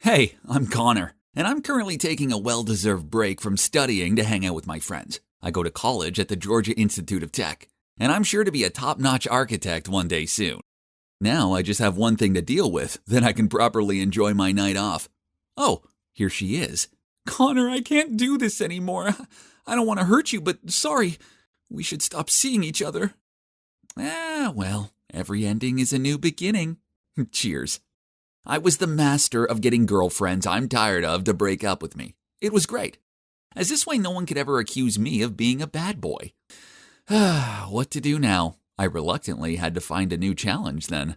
Hey, I'm Connor, and I'm currently taking a well-deserved break from studying to hang out with my friends. I go to college at the Georgia Institute of Tech, and I'm sure to be a top-notch architect one day soon. Now I just have one thing to deal with, then I can properly enjoy my night off. Oh, here she is. Connor, I can't do this anymore. I don't want to hurt you, but sorry. We should stop seeing each other. Well, every ending is a new beginning. Cheers. I was the master of getting girlfriends I'm tired of to break up with me. It was great, as this way no one could ever accuse me of being a bad boy. What to do now? I reluctantly had to find a new challenge then.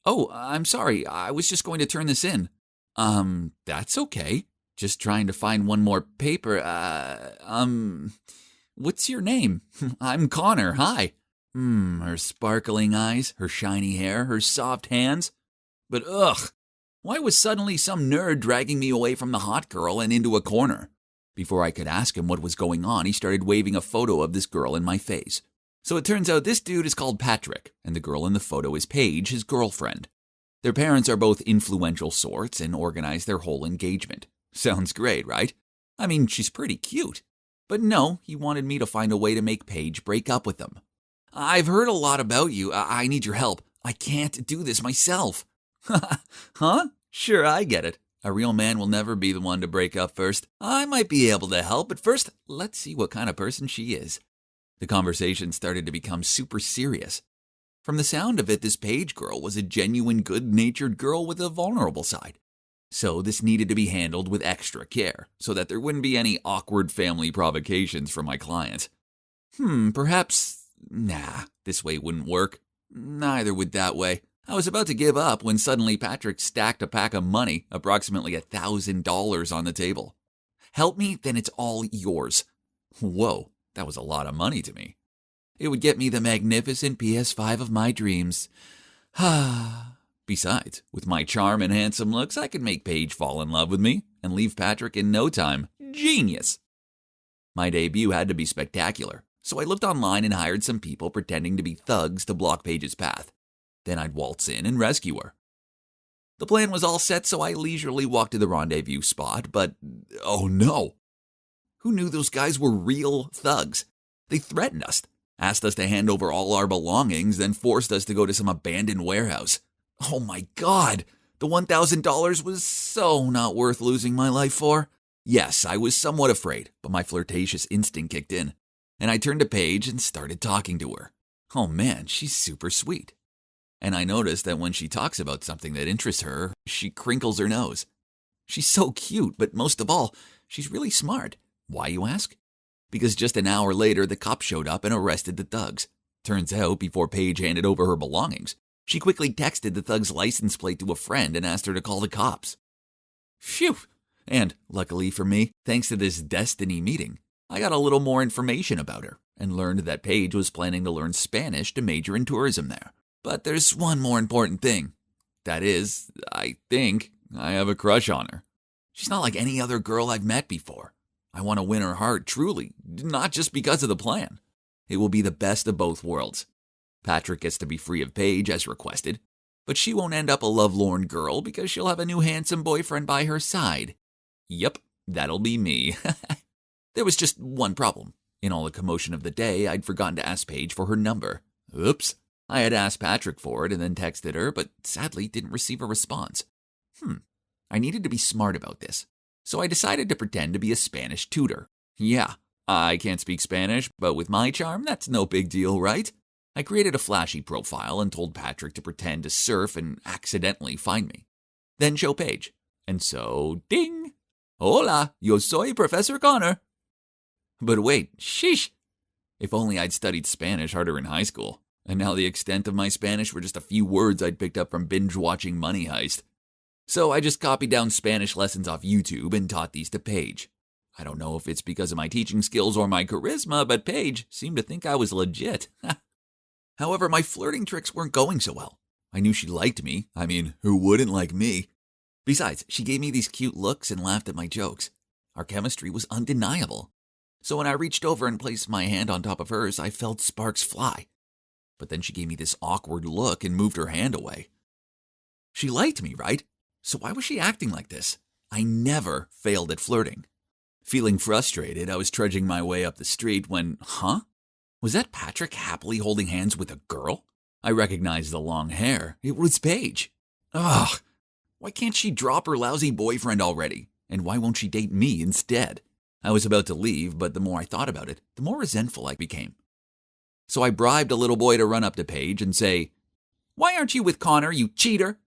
Oh, I'm sorry, I was just going to turn this in. That's okay. Just trying to find one more paper. What's your name? I'm Connor, hi. Her sparkling eyes, her shiny hair, her soft hands. But ugh, why was suddenly some nerd dragging me away from the hot girl and into a corner? Before I could ask him what was going on, he started waving a photo of this girl in my face. So it turns out this dude is called Patrick, and the girl in the photo is Paige, his girlfriend. Their parents are both influential sorts and organize their whole engagement. Sounds great, right? I mean, she's pretty cute. But no, he wanted me to find a way to make Paige break up with him. I've heard a lot about you. I need your help. I can't do this myself. Huh? Sure, I get it. A real man will never be the one to break up first. I might be able to help, but first, let's see what kind of person she is. The conversation started to become super serious. From the sound of it, this Paige girl was a genuine good-natured girl with a vulnerable side. So this needed to be handled with extra care, so that there wouldn't be any awkward family provocations from my clients. Perhaps... Nah, this way wouldn't work. Neither would that way. I was about to give up when suddenly Patrick stacked a pack of money, approximately $1,000 on the table. Help me, then it's all yours. Whoa, that was a lot of money to me. It would get me the magnificent PS5 of my dreams. Besides, with my charm and handsome looks, I could make Paige fall in love with me and leave Patrick in no time. Genius! My debut had to be spectacular, so I looked online and hired some people pretending to be thugs to block Paige's path. Then I'd waltz in and rescue her. The plan was all set, so I leisurely walked to the rendezvous spot, but oh no! Who knew those guys were real thugs? They threatened us, asked us to hand over all our belongings, then forced us to go to some abandoned warehouse. Oh my God! The $1,000 was so not worth losing my life for. Yes, I was somewhat afraid, but my flirtatious instinct kicked in, and I turned to Paige and started talking to her. Oh man, she's super sweet. And I noticed that when she talks about something that interests her, she crinkles her nose. She's so cute, but most of all, she's really smart. Why, you ask? Because just an hour later, the cops showed up and arrested the thugs. Turns out, before Paige handed over her belongings, she quickly texted the thug's license plate to a friend and asked her to call the cops. Phew! And, luckily for me, thanks to this destiny meeting, I got a little more information about her and learned that Paige was planning to learn Spanish to major in tourism there. But there's one more important thing. That is, I think I have a crush on her. She's not like any other girl I've met before. I want to win her heart, truly, not just because of the plan. It will be the best of both worlds. Patrick gets to be free of Paige as requested, but she won't end up a lovelorn girl because she'll have a new handsome boyfriend by her side. Yep, that'll be me. There was just one problem. In all the commotion of the day, I'd forgotten to ask Paige for her number. Oops. I had asked Patrick for it and then texted her, but sadly didn't receive a response. I needed to be smart about this, so I decided to pretend to be a Spanish tutor. Yeah, I can't speak Spanish, but with my charm, that's no big deal, right? I created a flashy profile and told Patrick to pretend to surf and accidentally find me. Then show Paige. And so, ding! Hola, yo soy Professor Connor. But wait, sheesh! If only I'd studied Spanish harder in high school. And now the extent of my Spanish were just a few words I'd picked up from binge-watching Money Heist. So I just copied down Spanish lessons off YouTube and taught these to Paige. I don't know if it's because of my teaching skills or my charisma, but Paige seemed to think I was legit. However, my flirting tricks weren't going so well. I knew she liked me. I mean, who wouldn't like me? Besides, she gave me these cute looks and laughed at my jokes. Our chemistry was undeniable. So when I reached over and placed my hand on top of hers, I felt sparks fly. But then she gave me this awkward look and moved her hand away. She liked me, right? So why was she acting like this? I never failed at flirting. Feeling frustrated, I was trudging my way up the street when, was that Patrick happily holding hands with a girl? I recognized the long hair. It was Paige. Ugh, why can't she drop her lousy boyfriend already? And why won't she date me instead? I was about to leave, but the more I thought about it, the more resentful I became. So I bribed a little boy to run up to Paige and say, "Why aren't you with Connor, you cheater?"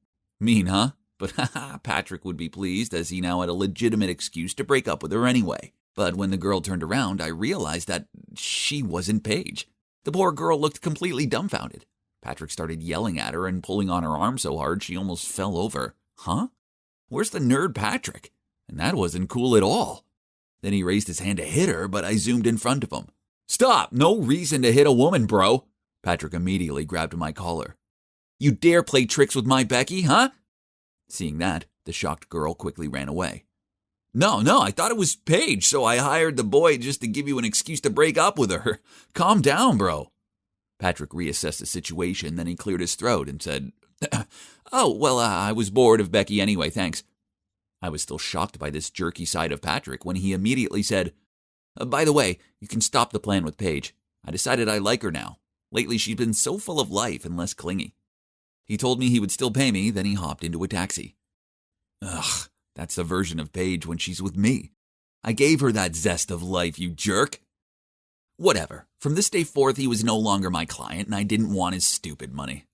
Mean, huh? But Patrick would be pleased as he now had a legitimate excuse to break up with her anyway. But when the girl turned around, I realized that she wasn't Paige. The poor girl looked completely dumbfounded. Patrick started yelling at her and pulling on her arm so hard she almost fell over. Huh? Where's the nerd Patrick? And that wasn't cool at all. Then he raised his hand to hit her, but I zoomed in front of him. "Stop! No reason to hit a woman, bro!" Patrick immediately grabbed my collar. "You dare play tricks with my Becky, huh?" Seeing that, the shocked girl quickly ran away. No, I thought it was Paige, so I hired the boy just to give you an excuse to break up with her. Calm down, bro." Patrick reassessed the situation, then he cleared his throat and said, "Oh, well, I was bored of Becky anyway, thanks." I was still shocked by this jerky side of Patrick when he immediately said, "By the way, you can stop the plan with Paige. I decided I like her now. Lately, she's been so full of life and less clingy." He told me he would still pay me, then he hopped into a taxi. Ugh, that's the version of Paige when she's with me. I gave her that zest of life, you jerk. Whatever. From this day forth, he was no longer my client, and I didn't want his stupid money.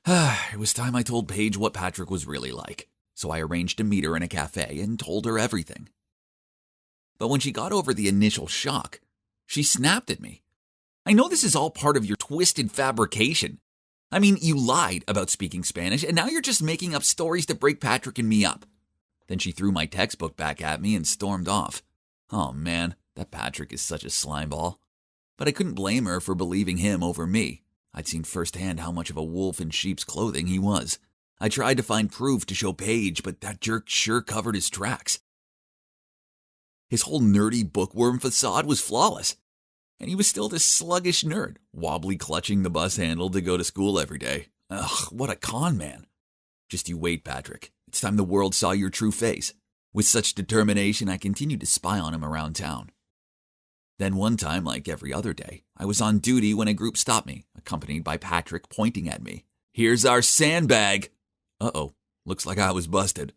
It was time I told Paige what Patrick was really like, so I arranged to meet her in a cafe and told her everything. But when she got over the initial shock, she snapped at me. "I know this is all part of your twisted fabrication. I mean, you lied about speaking Spanish, and now you're just making up stories to break Patrick and me up." Then she threw my textbook back at me and stormed off. Oh man, that Patrick is such a slimeball. But I couldn't blame her for believing him over me. I'd seen firsthand how much of a wolf in sheep's clothing he was. I tried to find proof to show Paige, but that jerk sure covered his tracks. His whole nerdy bookworm facade was flawless. And he was still this sluggish nerd, wobbly clutching the bus handle to go to school every day. Ugh, what a con man. Just you wait, Patrick. It's time the world saw your true face. With such determination, I continued to spy on him around town. Then one time, like every other day, I was on duty when a group stopped me, accompanied by Patrick pointing at me. "Here's our sandbag." Uh-oh, looks like I was busted.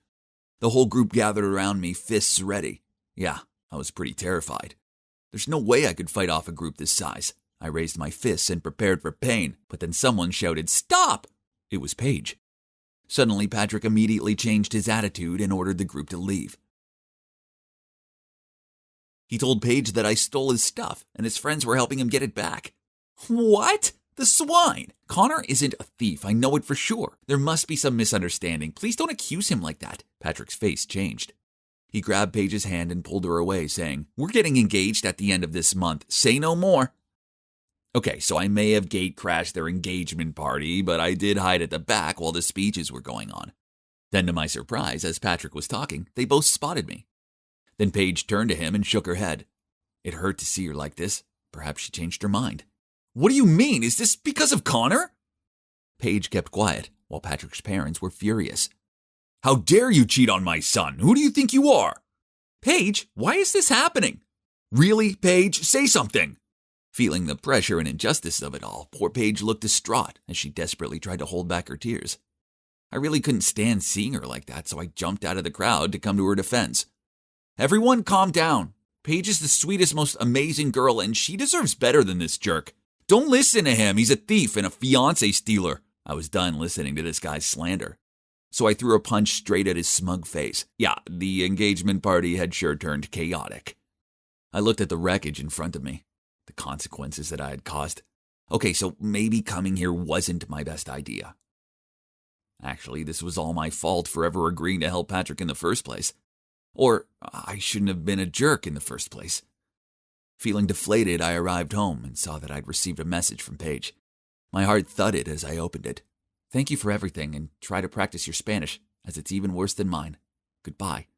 The whole group gathered around me, fists ready. Yeah, I was pretty terrified. There's no way I could fight off a group this size. I raised my fists and prepared for pain, but then someone shouted, "Stop!" It was Paige. Suddenly, Patrick immediately changed his attitude and ordered the group to leave. He told Paige that I stole his stuff and his friends were helping him get it back. What? The swine! Connor isn't a thief, I know it for sure. There must be some misunderstanding. Please don't accuse him like that. Patrick's face changed. He grabbed Paige's hand and pulled her away, saying, "We're getting engaged at the end of this month. Say no more." Okay, so I may have gate crashed their engagement party, but I did hide at the back while the speeches were going on. Then to my surprise, as Patrick was talking, they both spotted me. Then Paige turned to him and shook her head. It hurt to see her like this. Perhaps she changed her mind. "What do you mean? Is this because of Connor?" Paige kept quiet, while Patrick's parents were furious. "How dare you cheat on my son? Who do you think you are?" "Paige, why is this happening?" "Really, Paige? Say something." Feeling the pressure and injustice of it all, poor Paige looked distraught as she desperately tried to hold back her tears. I really couldn't stand seeing her like that, so I jumped out of the crowd to come to her defense. "Everyone calm down. Paige is the sweetest, most amazing girl, and she deserves better than this jerk. Don't listen to him. He's a thief and a fiancé stealer." I was done listening to this guy's slander. So I threw a punch straight at his smug face. Yeah, the engagement party had sure turned chaotic. I looked at the wreckage in front of me. The consequences that I had caused. Okay, so maybe coming here wasn't my best idea. Actually, this was all my fault for ever agreeing to help Patrick in the first place. Or I shouldn't have been a jerk in the first place. Feeling deflated, I arrived home and saw that I'd received a message from Paige. My heart thudded as I opened it. "Thank you for everything, and try to practice your Spanish, as it's even worse than mine. Goodbye."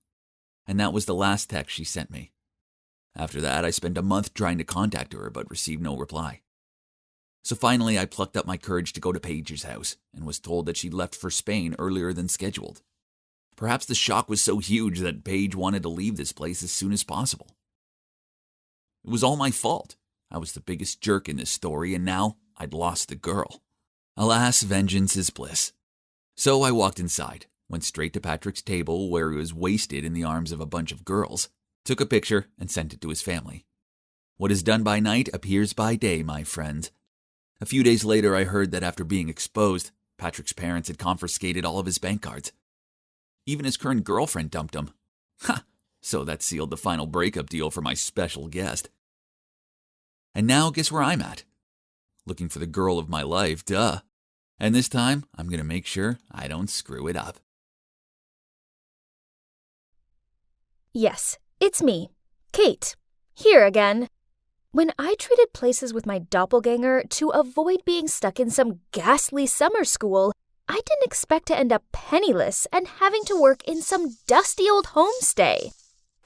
And that was the last text she sent me. After that, I spent a month trying to contact her, but received no reply. So finally, I plucked up my courage to go to Paige's house and was told that she'd left for Spain earlier than scheduled. Perhaps the shock was so huge that Paige wanted to leave this place as soon as possible. It was all my fault. I was the biggest jerk in this story, and now I'd lost the girl. Alas, vengeance is bliss. So I walked inside, went straight to Patrick's table where he was wasted in the arms of a bunch of girls, took a picture, and sent it to his family. What is done by night appears by day, my friend. A few days later, I heard that after being exposed, Patrick's parents had confiscated all of his bank cards. Even his current girlfriend dumped him. Ha! So that sealed the final breakup deal for my special guest. And now, guess where I'm at? Looking for the girl of my life, duh. And this time, I'm going to make sure I don't screw it up. Yes, it's me, Kate, here again. When I traded places with my doppelganger to avoid being stuck in some ghastly summer school, I didn't expect to end up penniless and having to work in some dusty old homestay.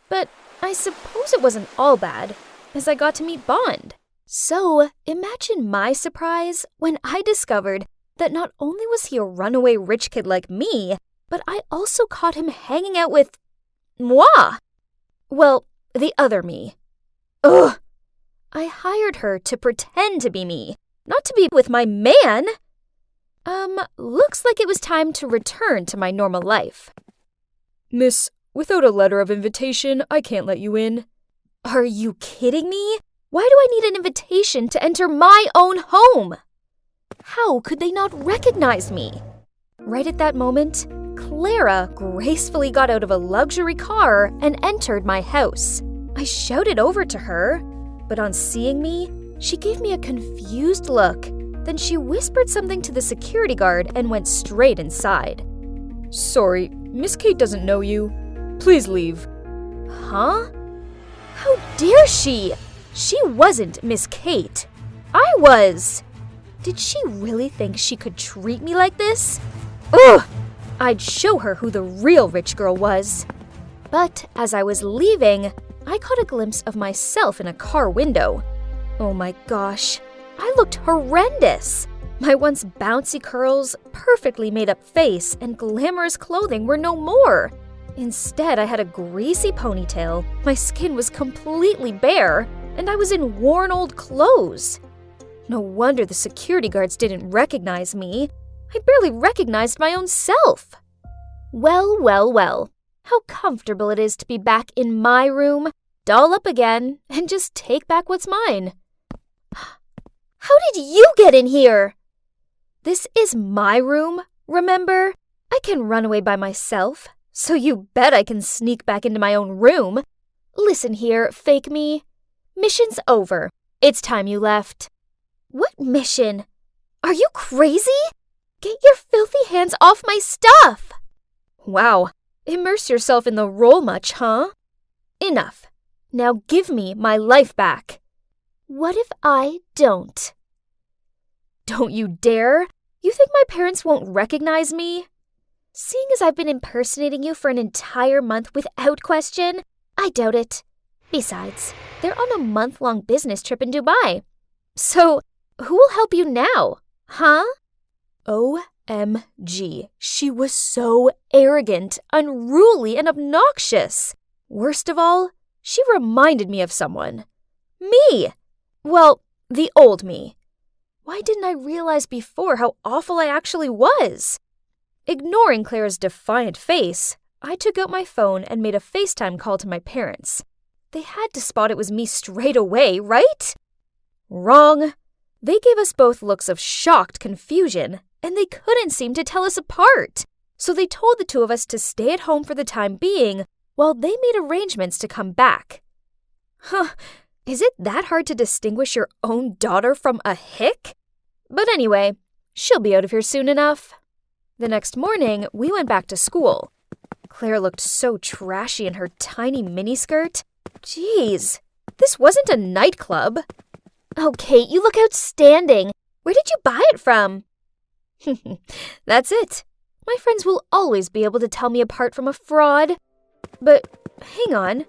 But I suppose it wasn't all bad, as I got to meet Bond. So imagine my surprise when I discovered that not only was he a runaway rich kid like me, but I also caught him hanging out with moi. Well, the other me. Ugh! I hired her to pretend to be me, not to be with my man. Looks like it was time to return to my normal life. Miss, without a letter of invitation, I can't let you in. Are you kidding me? Why do I need an invitation to enter my own home? How could they not recognize me? Right at that moment, Clara gracefully got out of a luxury car and entered my house. I shouted over to her, but on seeing me, she gave me a confused look. Then she whispered something to the security guard and went straight inside. Sorry, Miss Kate doesn't know you. Please leave. Huh? How dare she? She wasn't Miss Kate. I was. Did she really think she could treat me like this? Ugh! I'd show her who the real rich girl was. But as I was leaving, I caught a glimpse of myself in a car window. Oh my gosh, I looked horrendous. My once bouncy curls, perfectly made-up face, and glamorous clothing were no more. Instead, I had a greasy ponytail, my skin was completely bare, and I was in worn old clothes. No wonder the security guards didn't recognize me. I barely recognized my own self. Well, well, well. How comfortable it is to be back in my room, doll up again, and just take back what's mine. How did you get in here? This is my room, remember? I can run away by myself, so you bet I can sneak back into my own room. Listen here, fake me. Mission's over. It's time you left. What mission? Are you crazy? Get your filthy hands off my stuff! Wow, immerse yourself in the role much, huh? Enough. Now give me my life back. What if I don't? Don't you dare! You think my parents won't recognize me? Seeing as I've been impersonating you for an entire month without question, I doubt it. Besides, they're on a month-long business trip in Dubai. So, who will help you now, huh? OMG, she was so arrogant, unruly, and obnoxious. Worst of all, she reminded me of someone. Me! Well, the old me. Why didn't I realize before how awful I actually was? Ignoring Claire's defiant face, I took out my phone and made a FaceTime call to my parents. They had to spot it was me straight away, right? Wrong. They gave us both looks of shocked confusion, and they couldn't seem to tell us apart. So they told the two of us to stay at home for the time being while they made arrangements to come back. Huh, is it that hard to distinguish your own daughter from a hick? But anyway, she'll be out of here soon enough. The next morning, we went back to school. Claire looked so trashy in her tiny miniskirt. Jeez, this wasn't a nightclub. Oh, Kate, you look outstanding. Where did you buy it from? That's it. My friends will always be able to tell me apart from a fraud. But hang on.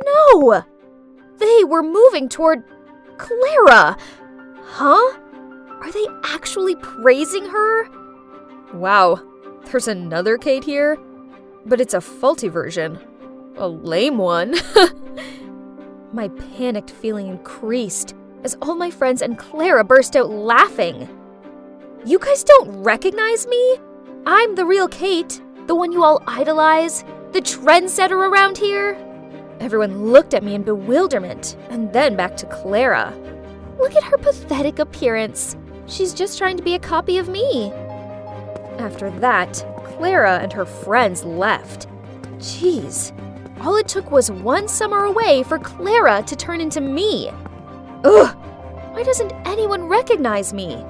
No! They were moving toward Clara. Huh? Are they actually praising her? Wow, there's another Kate here? But it's a faulty version. A lame one. My panicked feeling increased as all my friends and Clara burst out laughing. You guys don't recognize me? I'm the real Kate, the one you all idolize, the trendsetter around here. Everyone looked at me in bewilderment, and then back to Clara. Look at her pathetic appearance. She's just trying to be a copy of me. After that, Clara and her friends left. Jeez, all it took was one summer away for Clara to turn into me. Ugh, why doesn't anyone recognize me?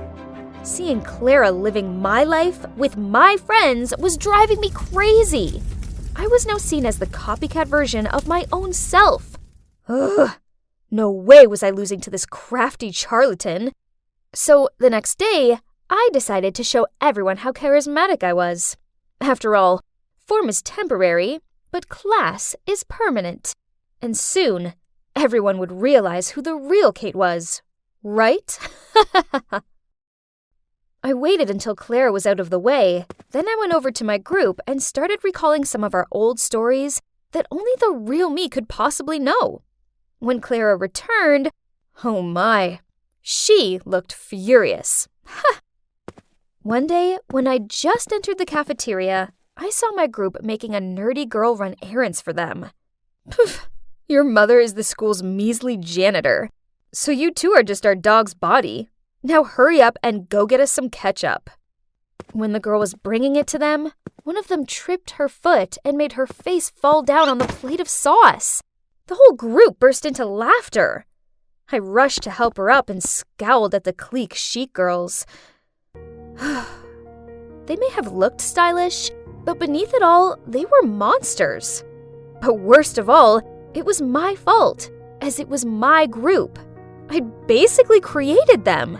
Seeing Clara living my life with my friends was driving me crazy. I was now seen as the copycat version of my own self. Ugh, no way was I losing to this crafty charlatan. So the next day, I decided to show everyone how charismatic I was. After all, form is temporary, but class is permanent. And soon, everyone would realize who the real Kate was, right? I waited until Clara was out of the way. Then I went over to my group and started recalling some of our old stories that only the real me could possibly know. When Clara returned, oh my, she looked furious. One day, when I just entered the cafeteria, I saw my group making a nerdy girl run errands for them. Poof, your mother is the school's measly janitor, so you two are just our dog's body. Now hurry up and go get us some ketchup. When the girl was bringing it to them, one of them tripped her foot and made her face fall down on the plate of sauce. The whole group burst into laughter. I rushed to help her up and scowled at the clique chic girls. They may have looked stylish, but beneath it all, they were monsters. But worst of all, it was my fault, as it was my group. I'd basically created them.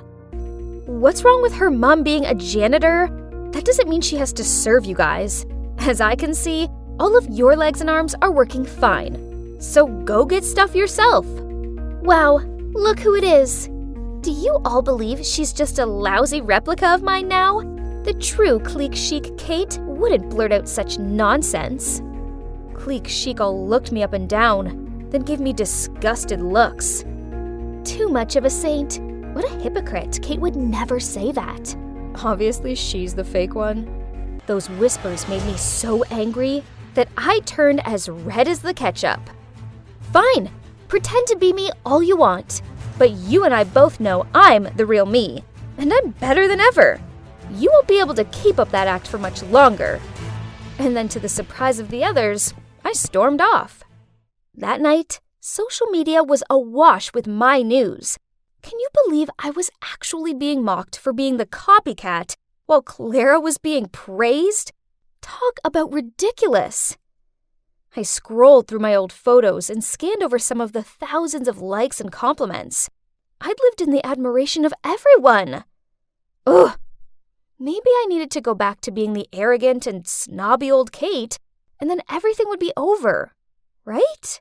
What's wrong with her mom being a janitor? That doesn't mean she has to serve you guys. As I can see, all of your legs and arms are working fine. So go get stuff yourself. Wow, look who it is. Do you all believe she's just a lousy replica of mine now? The true clique chic Kate wouldn't blurt out such nonsense. Clique chic all looked me up and down, then gave me disgusted looks. Too much of a saint. What a hypocrite. Kate would never say that. Obviously, she's the fake one. Those whispers made me so angry that I turned as red as the ketchup. Fine, pretend to be me all you want. But you and I both know I'm the real me, and I'm better than ever. You won't be able to keep up that act for much longer. And then to the surprise of the others, I stormed off. That night, social media was awash with my news. Can you believe I was actually being mocked for being the copycat while Clara was being praised? Talk about ridiculous. I scrolled through my old photos and scanned over some of the thousands of likes and compliments. I'd lived in the admiration of everyone. Ugh. Maybe I needed to go back to being the arrogant and snobby old Kate, and then everything would be over, right?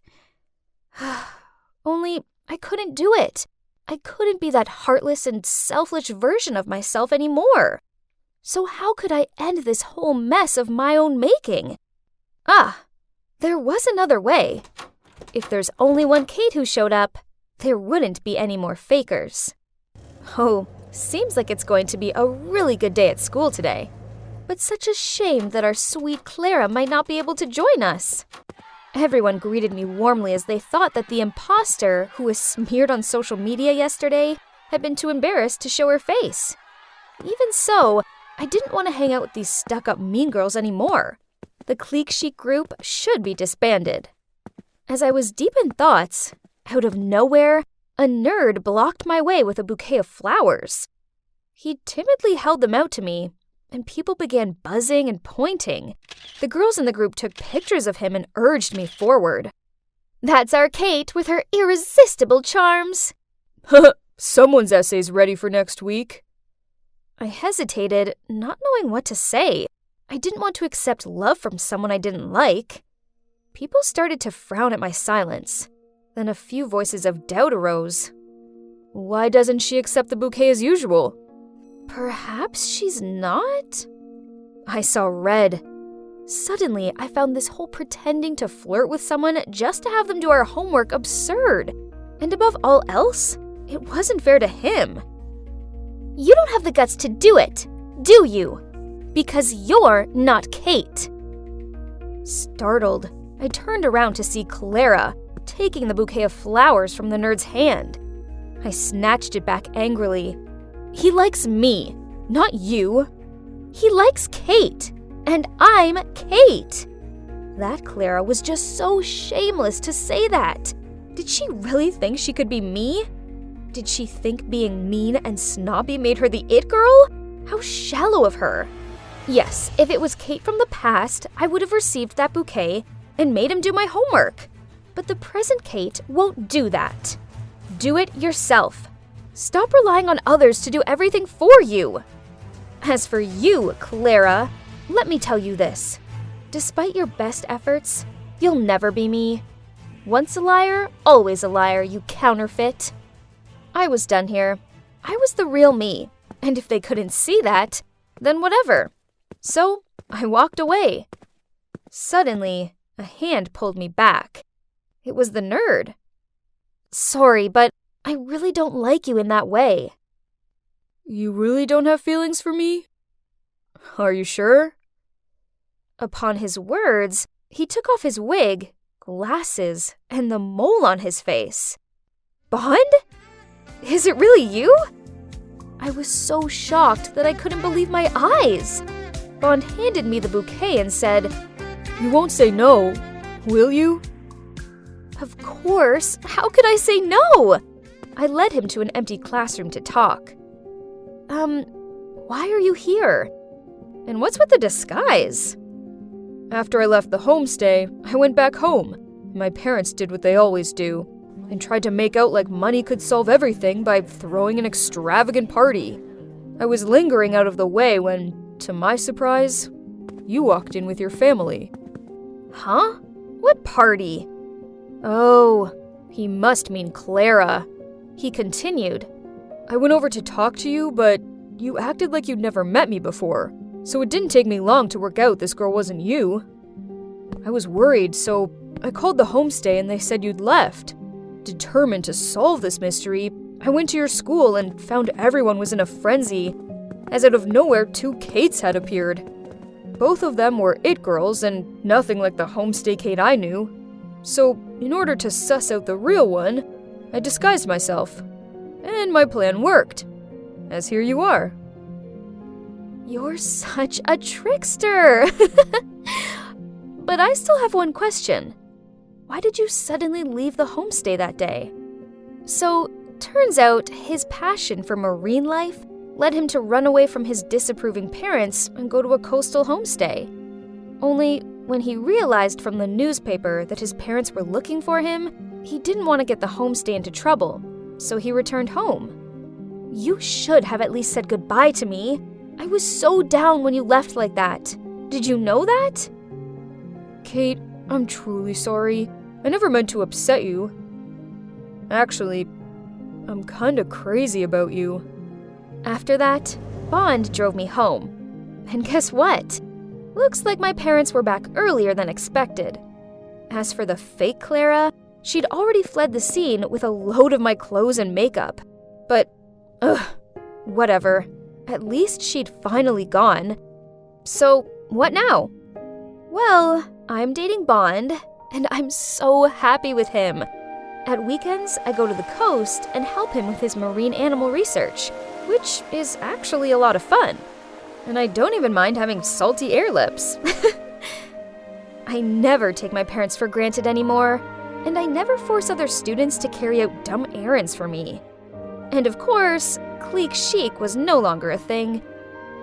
Only I couldn't do it. I couldn't be that heartless and selfish version of myself anymore. So how could I end this whole mess of my own making? There was another way. If there's only one Kate who showed up, there wouldn't be any more fakers. Oh, seems like it's going to be a really good day at school today. But such a shame that our sweet Clara might not be able to join us. Everyone greeted me warmly as they thought that the imposter who was smeared on social media yesterday had been too embarrassed to show her face. Even so, I didn't want to hang out with these stuck-up mean girls anymore. The clique chic group should be disbanded. As I was deep in thoughts, out of nowhere, a nerd blocked my way with a bouquet of flowers. He timidly held them out to me, and people began buzzing and pointing. The girls in the group took pictures of him and urged me forward. That's our Kate with her irresistible charms. Someone's essay's ready for next week. I hesitated, not knowing what to say. I didn't want to accept love from someone I didn't like. People started to frown at my silence. Then a few voices of doubt arose. Why doesn't she accept the bouquet as usual? Perhaps she's not? I saw red. Suddenly, I found this whole pretending to flirt with someone just to have them do our homework absurd. And above all else, it wasn't fair to him. You don't have the guts to do it, do you? Because you're not Kate. Startled, I turned around to see Clara taking the bouquet of flowers from the nerd's hand. I snatched it back angrily. He likes me, not you. He likes Kate, and I'm Kate. That Clara was just so shameless to say that. Did she really think she could be me? Did she think being mean and snobby made her the it girl? How shallow of her. Yes, if it was Kate from the past, I would have received that bouquet and made him do my homework. But the present Kate won't do that. Do it yourself. Stop relying on others to do everything for you. As for you, Clara, let me tell you this. Despite your best efforts, you'll never be me. Once a liar, always a liar, you counterfeit. I was done here. I was the real me, and if they couldn't see that, then whatever. So, I walked away. Suddenly, a hand pulled me back. It was the nerd. Sorry, but I really don't like you in that way. You really don't have feelings for me? Are you sure? Upon his words, he took off his wig, glasses, and the mole on his face. Bond? Is it really you? I was so shocked that I couldn't believe my eyes. Bond handed me the bouquet and said, "You won't say no, will you?" Of course. How could I say no? I led him to an empty classroom to talk. Why are you here? And what's with the disguise? After I left the homestay, I went back home. My parents did what they always do and tried to make out like money could solve everything by throwing an extravagant party. I was lingering out of the way when, to my surprise, you walked in with your family. Huh? What party? Oh, he must mean Clara. He continued. I went over to talk to you, but you acted like you'd never met me before, so it didn't take me long to work out this girl wasn't you. I was worried, so I called the homestay and they said you'd left. Determined to solve this mystery, I went to your school and found everyone was in a frenzy, as out of nowhere 2 Kates had appeared. Both of them were it girls and nothing like the homestay Kate I knew. So, in order to suss out the real one, I disguised myself. And my plan worked. As here you are. You're such a trickster! But I still have one question. Why did you suddenly leave the homestay that day? So, turns out his passion for marine life led him to run away from his disapproving parents and go to a coastal homestay. Only, when he realized from the newspaper that his parents were looking for him, he didn't want to get the homestay into trouble, so he returned home. You should have at least said goodbye to me. I was so down when you left like that. Did you know that? Kate, I'm truly sorry. I never meant to upset you. Actually, I'm kinda crazy about you. After that, Bond drove me home. And guess what? Looks like my parents were back earlier than expected. As for the fake Clara, she'd already fled the scene with a load of my clothes and makeup. But, whatever. At least she'd finally gone. So, what now? Well, I'm dating Bond, and I'm so happy with him. At weekends, I go to the coast and help him with his marine animal research, which is actually a lot of fun. And I don't even mind having salty air lips. I never take my parents for granted anymore, and I never force other students to carry out dumb errands for me. And of course, clique chic was no longer a thing.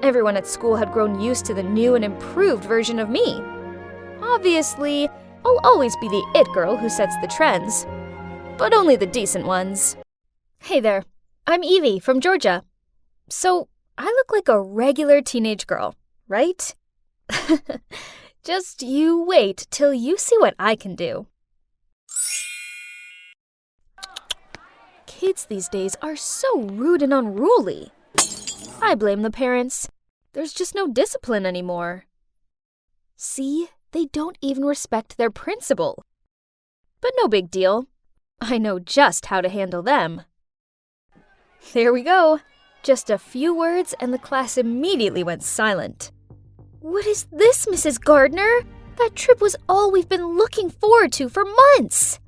Everyone at school had grown used to the new and improved version of me. Obviously, I'll always be the it girl who sets the trends, but only the decent ones. Hey there, I'm Evie from Georgia. So, I look like a regular teenage girl, right? Just you wait till you see what I can do. Kids these days are so rude and unruly. I blame the parents. There's just no discipline anymore. See, they don't even respect their principal. But no big deal. I know just how to handle them. There we go. Just a few words and the class immediately went silent. What is this, Mrs. Gardner? That trip was all we've been looking forward to for months.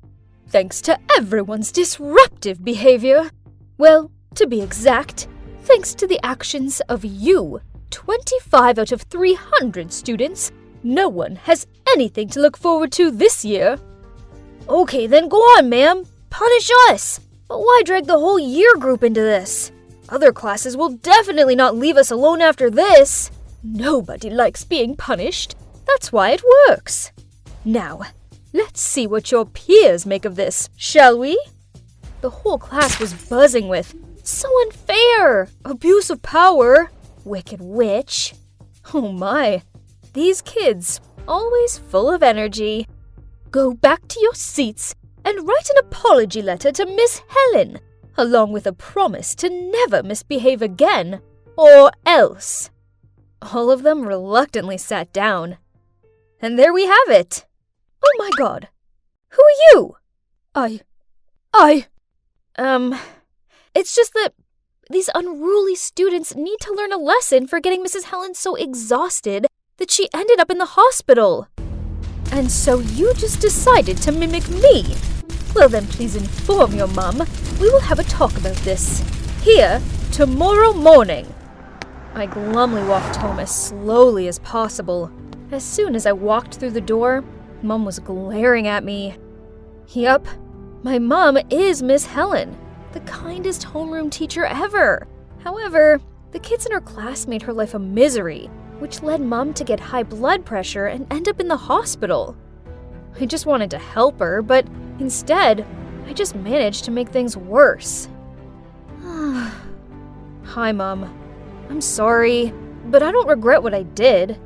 Thanks to everyone's disruptive behavior. Well, to be exact, thanks to the actions of you, 25 out of 300 students, no one has anything to look forward to this year. Okay, then go on, ma'am. Punish us. But why drag the whole year group into this? Other classes will definitely not leave us alone after this. Nobody likes being punished. That's why it works. Now, let's see what your peers make of this, shall we? The whole class was buzzing with, so unfair, abuse of power, wicked witch. Oh my, these kids, always full of energy. Go back to your seats and write an apology letter to Miss Helen, along with a promise to never misbehave again, or else. All of them reluctantly sat down. And there we have it. Oh my god. Who are you? It's just that these unruly students need to learn a lesson for getting Mrs. Helen so exhausted that she ended up in the hospital. And so you just decided to mimic me? Well then, please inform your mum. We will have a talk about this. Here, tomorrow morning. I glumly walked home as slowly as possible. As soon as I walked through the door, Mum was glaring at me. Yup, my mom is Miss Helen, the kindest homeroom teacher ever. However, the kids in her class made her life a misery, which led Mum to get high blood pressure and end up in the hospital. I just wanted to help her, but instead, I just managed to make things worse. Hi, Mum. I'm sorry, but I don't regret what I did.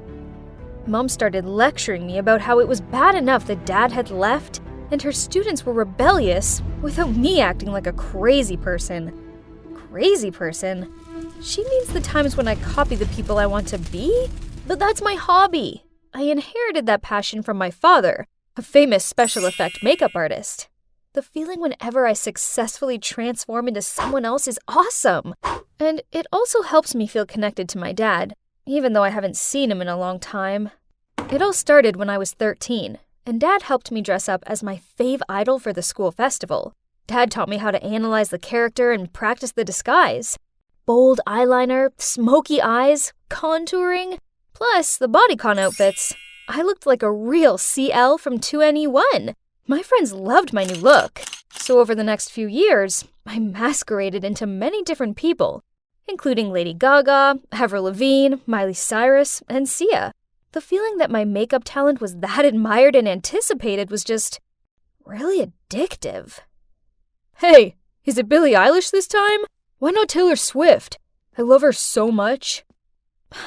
Mum started lecturing me about how it was bad enough that Dad had left and her students were rebellious without me acting like a crazy person. Crazy person? She means the times when I copy the people I want to be? But that's my hobby. I inherited that passion from my father, a famous special effect makeup artist. The feeling whenever I successfully transform into someone else is awesome. And it also helps me feel connected to my dad, even though I haven't seen him in a long time. It all started when I was 13, and Dad helped me dress up as my fave idol for the school festival. Dad taught me how to analyze the character and practice the disguise. Bold eyeliner, smoky eyes, contouring, plus the bodycon outfits. I looked like a real CL from 2NE1. My friends loved my new look. So over the next few years, I masqueraded into many different people, including Lady Gaga, Avril Lavigne, Miley Cyrus, and Sia. The feeling that my makeup talent was that admired and anticipated was just really addictive. Hey, is it Billie Eilish this time? Why not Taylor Swift? I love her so much.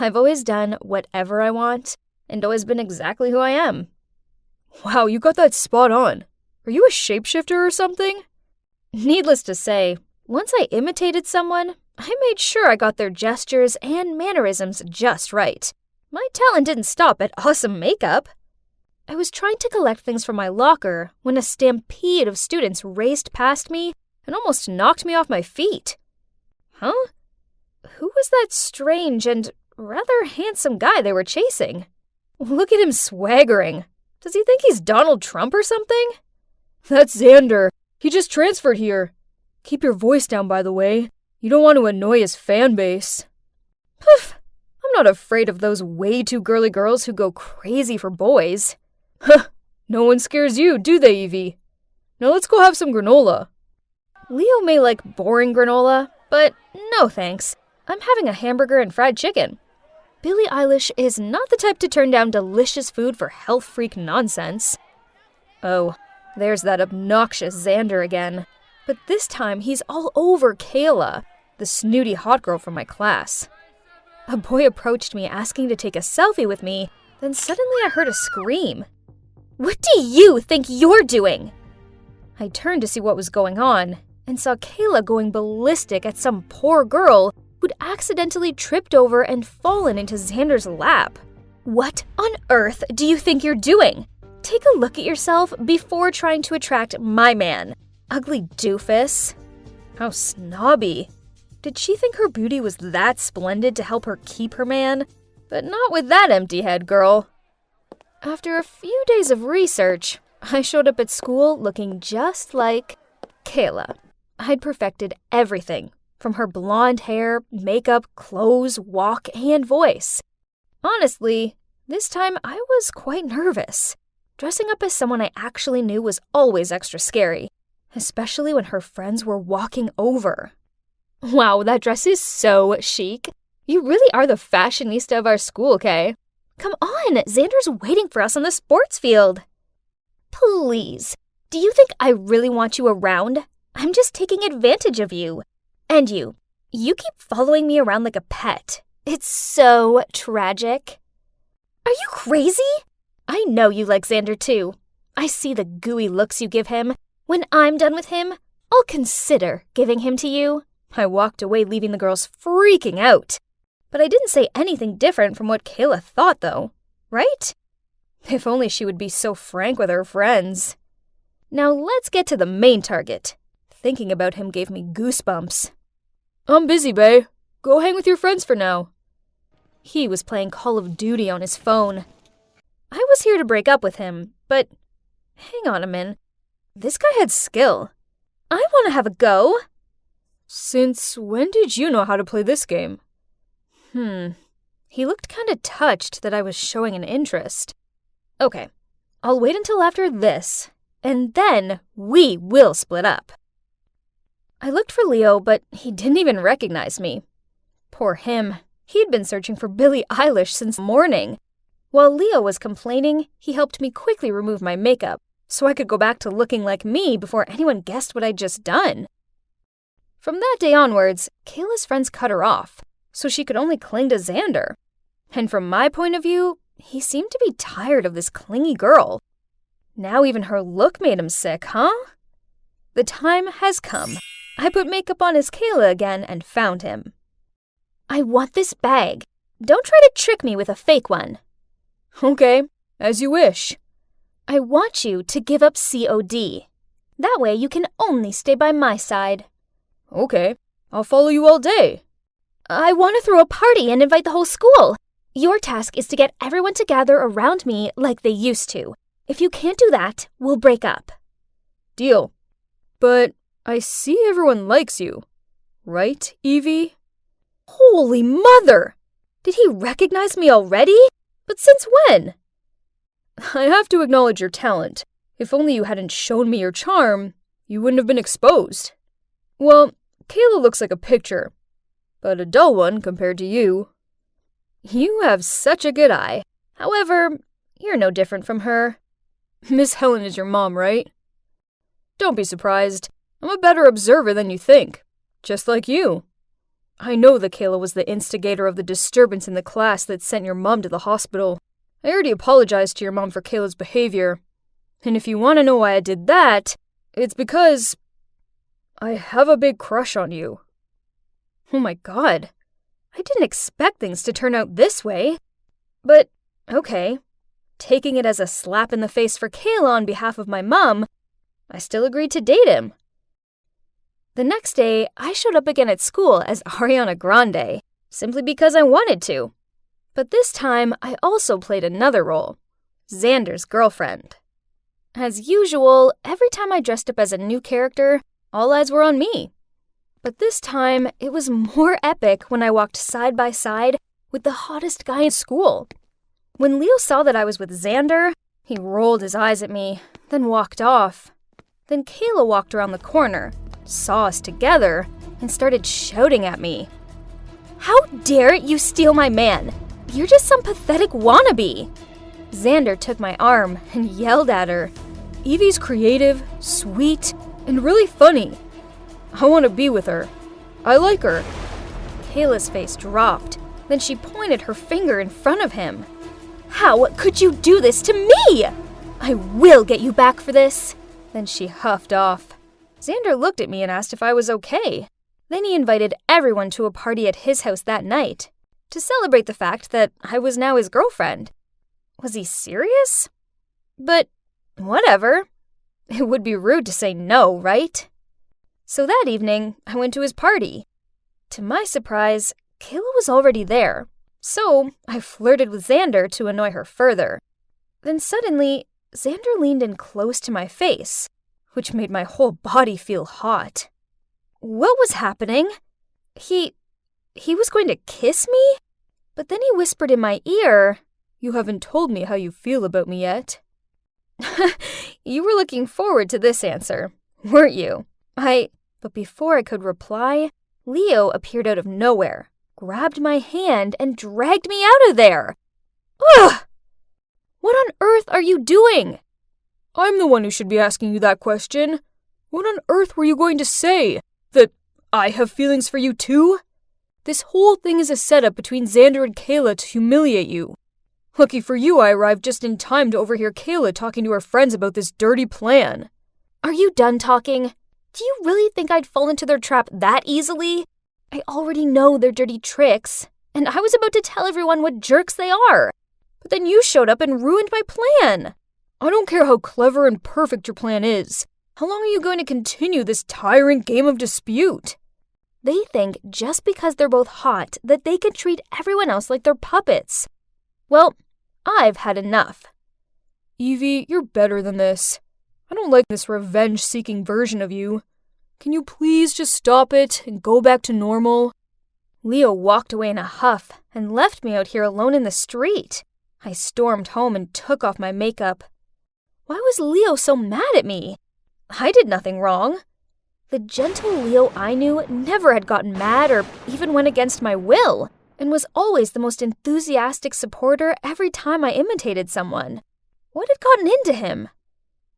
I've always done whatever I want, and always been exactly who I am. Wow, you got that spot on. Are you a shapeshifter or something? Needless to say, once I imitated someone, I made sure I got their gestures and mannerisms just right. My talent didn't stop at awesome makeup. I was trying to collect things from my locker when a stampede of students raced past me and almost knocked me off my feet. Huh? Who was that strange and rather handsome guy they were chasing? Look at him swaggering. Does he think he's Donald Trump or something? That's Xander. He just transferred here. Keep your voice down, by the way. You don't want to annoy his fan base. Poof. I'm not afraid of those way too girly girls who go crazy for boys. Huh. No one scares you, do they, Evie? Now let's go have some granola. Leo may like boring granola, but no thanks. I'm having a hamburger and fried chicken. Billie Eilish is not the type to turn down delicious food for health freak nonsense. Oh, there's that obnoxious Xander again. But this time he's all over Kayla, the snooty hot girl from my class. A boy approached me asking to take a selfie with me, then suddenly I heard a scream. What do you think you're doing? I turned to see what was going on, and saw Kayla going ballistic at some poor girl who'd accidentally tripped over and fallen into Xander's lap. What on earth do you think you're doing? Take a look at yourself before trying to attract my man. Ugly doofus. How snobby. Did she think her beauty was that splendid to help her keep her man? But not with that empty head, girl. After a few days of research, I showed up at school looking just like Kayla. I'd perfected everything, from her blonde hair, makeup, clothes, walk, and voice. Honestly, this time I was quite nervous. Dressing up as someone I actually knew was always extra scary, especially when her friends were walking over. Wow, that dress is so chic. You really are the fashionista of our school, Kay. Come on, Xander's waiting for us on the sports field. Please, do you think I really want you around? I'm just taking advantage of you. And you keep following me around like a pet. It's so tragic. Are you crazy? I know you like Xander too. I see the gooey looks you give him. When I'm done with him, I'll consider giving him to you. I walked away, leaving the girls freaking out. But I didn't say anything different from what Kayla thought, though, right? If only she would be so frank with her friends. Now let's get to the main target. Thinking about him gave me goosebumps. I'm busy, bae. Go hang with your friends for now. He was playing Call of Duty on his phone. I was here to break up with him, but hang on a minute. This guy had skill. I want to have a go. Since when did you know how to play this game? He looked kind of touched that I was showing an interest. Okay, I'll wait until after this, and then we will split up. I looked for Leo, but he didn't even recognize me. Poor him. He'd been searching for Billie Eilish since morning. While Leo was complaining, he helped me quickly remove my makeup, so I could go back to looking like me before anyone guessed what I'd just done. From that day onwards, Kayla's friends cut her off, so she could only cling to Xander. And from my point of view, he seemed to be tired of this clingy girl. Now even her look made him sick, huh? The time has come. I put makeup on as Kayla again and found him. I want this bag. Don't try to trick me with a fake one. Okay, as you wish. I want you to give up COD. That way you can only stay by my side. Okay, I'll follow you all day. I want to throw a party and invite the whole school. Your task is to get everyone to gather around me like they used to. If you can't do that, we'll break up. Deal. But I see everyone likes you. Right, Evie? Holy mother! Did he recognize me already? But since when? I have to acknowledge your talent. If only you hadn't shown me your charm, you wouldn't have been exposed. Well, Kayla looks like a picture, but a dull one compared to you. You have such a good eye. However, you're no different from her. Miss Helen is your mom, right? Don't be surprised. I'm a better observer than you think. Just like you. I know that Kayla was the instigator of the disturbance in the class that sent your mom to the hospital. I already apologized to your mom for Kayla's behavior. And if you want to know why I did that, it's because I have a big crush on you. Oh my god. I didn't expect things to turn out this way. But, okay. Taking it as a slap in the face for Kayla on behalf of my mom, I still agreed to date him. The next day, I showed up again at school as Ariana Grande, simply because I wanted to. But this time, I also played another role, Xander's girlfriend. As usual, every time I dressed up as a new character, all eyes were on me. But this time, it was more epic when I walked side by side with the hottest guy in school. When Leo saw that I was with Xander, he rolled his eyes at me, then walked off. Then Kayla walked around the corner, saw us together, and started shouting at me. How dare you steal my man? You're just some pathetic wannabe. Xander took my arm and yelled at her. Evie's creative, sweet, and really funny. I want to be with her. I like her. Kayla's face dropped. Then she pointed her finger in front of him. How could you do this to me? I will get you back for this. Then she huffed off. Xander looked at me and asked if I was okay. Then he invited everyone to a party at his house that night to celebrate the fact that I was now his girlfriend. Was he serious? But whatever. It would be rude to say no, right? So that evening, I went to his party. To my surprise, Kayla was already there, so I flirted with Xander to annoy her further. Then suddenly, Xander leaned in close to my face, which made my whole body feel hot. What was happening? He was going to kiss me? But then he whispered in my ear, "You haven't told me how you feel about me yet." You were looking forward to this answer, weren't you? But before I could reply, Leo appeared out of nowhere, grabbed my hand, and dragged me out of there. Ugh! What on earth are you doing? I'm the one who should be asking you that question. What on earth were you going to say? That I have feelings for you too? This whole thing is a setup between Xander and Kayla to humiliate you. Lucky for you, I arrived just in time to overhear Kayla talking to her friends about this dirty plan. Are you done talking? Do you really think I'd fall into their trap that easily? I already know their dirty tricks, and I was about to tell everyone what jerks they are. But then you showed up and ruined my plan. I don't care how clever and perfect your plan is. How long are you going to continue this tiring game of dispute? They think just because they're both hot that they can treat everyone else like they're puppets. Well, I've had enough. Evie, you're better than this. I don't like this revenge-seeking version of you. Can you please just stop it and go back to normal? Leo walked away in a huff and left me out here alone in the street. I stormed home and took off my makeup. Why was Leo so mad at me? I did nothing wrong. The gentle Leo I knew never had gotten mad or even went against my will, and was always the most enthusiastic supporter every time I imitated someone. What had gotten into him?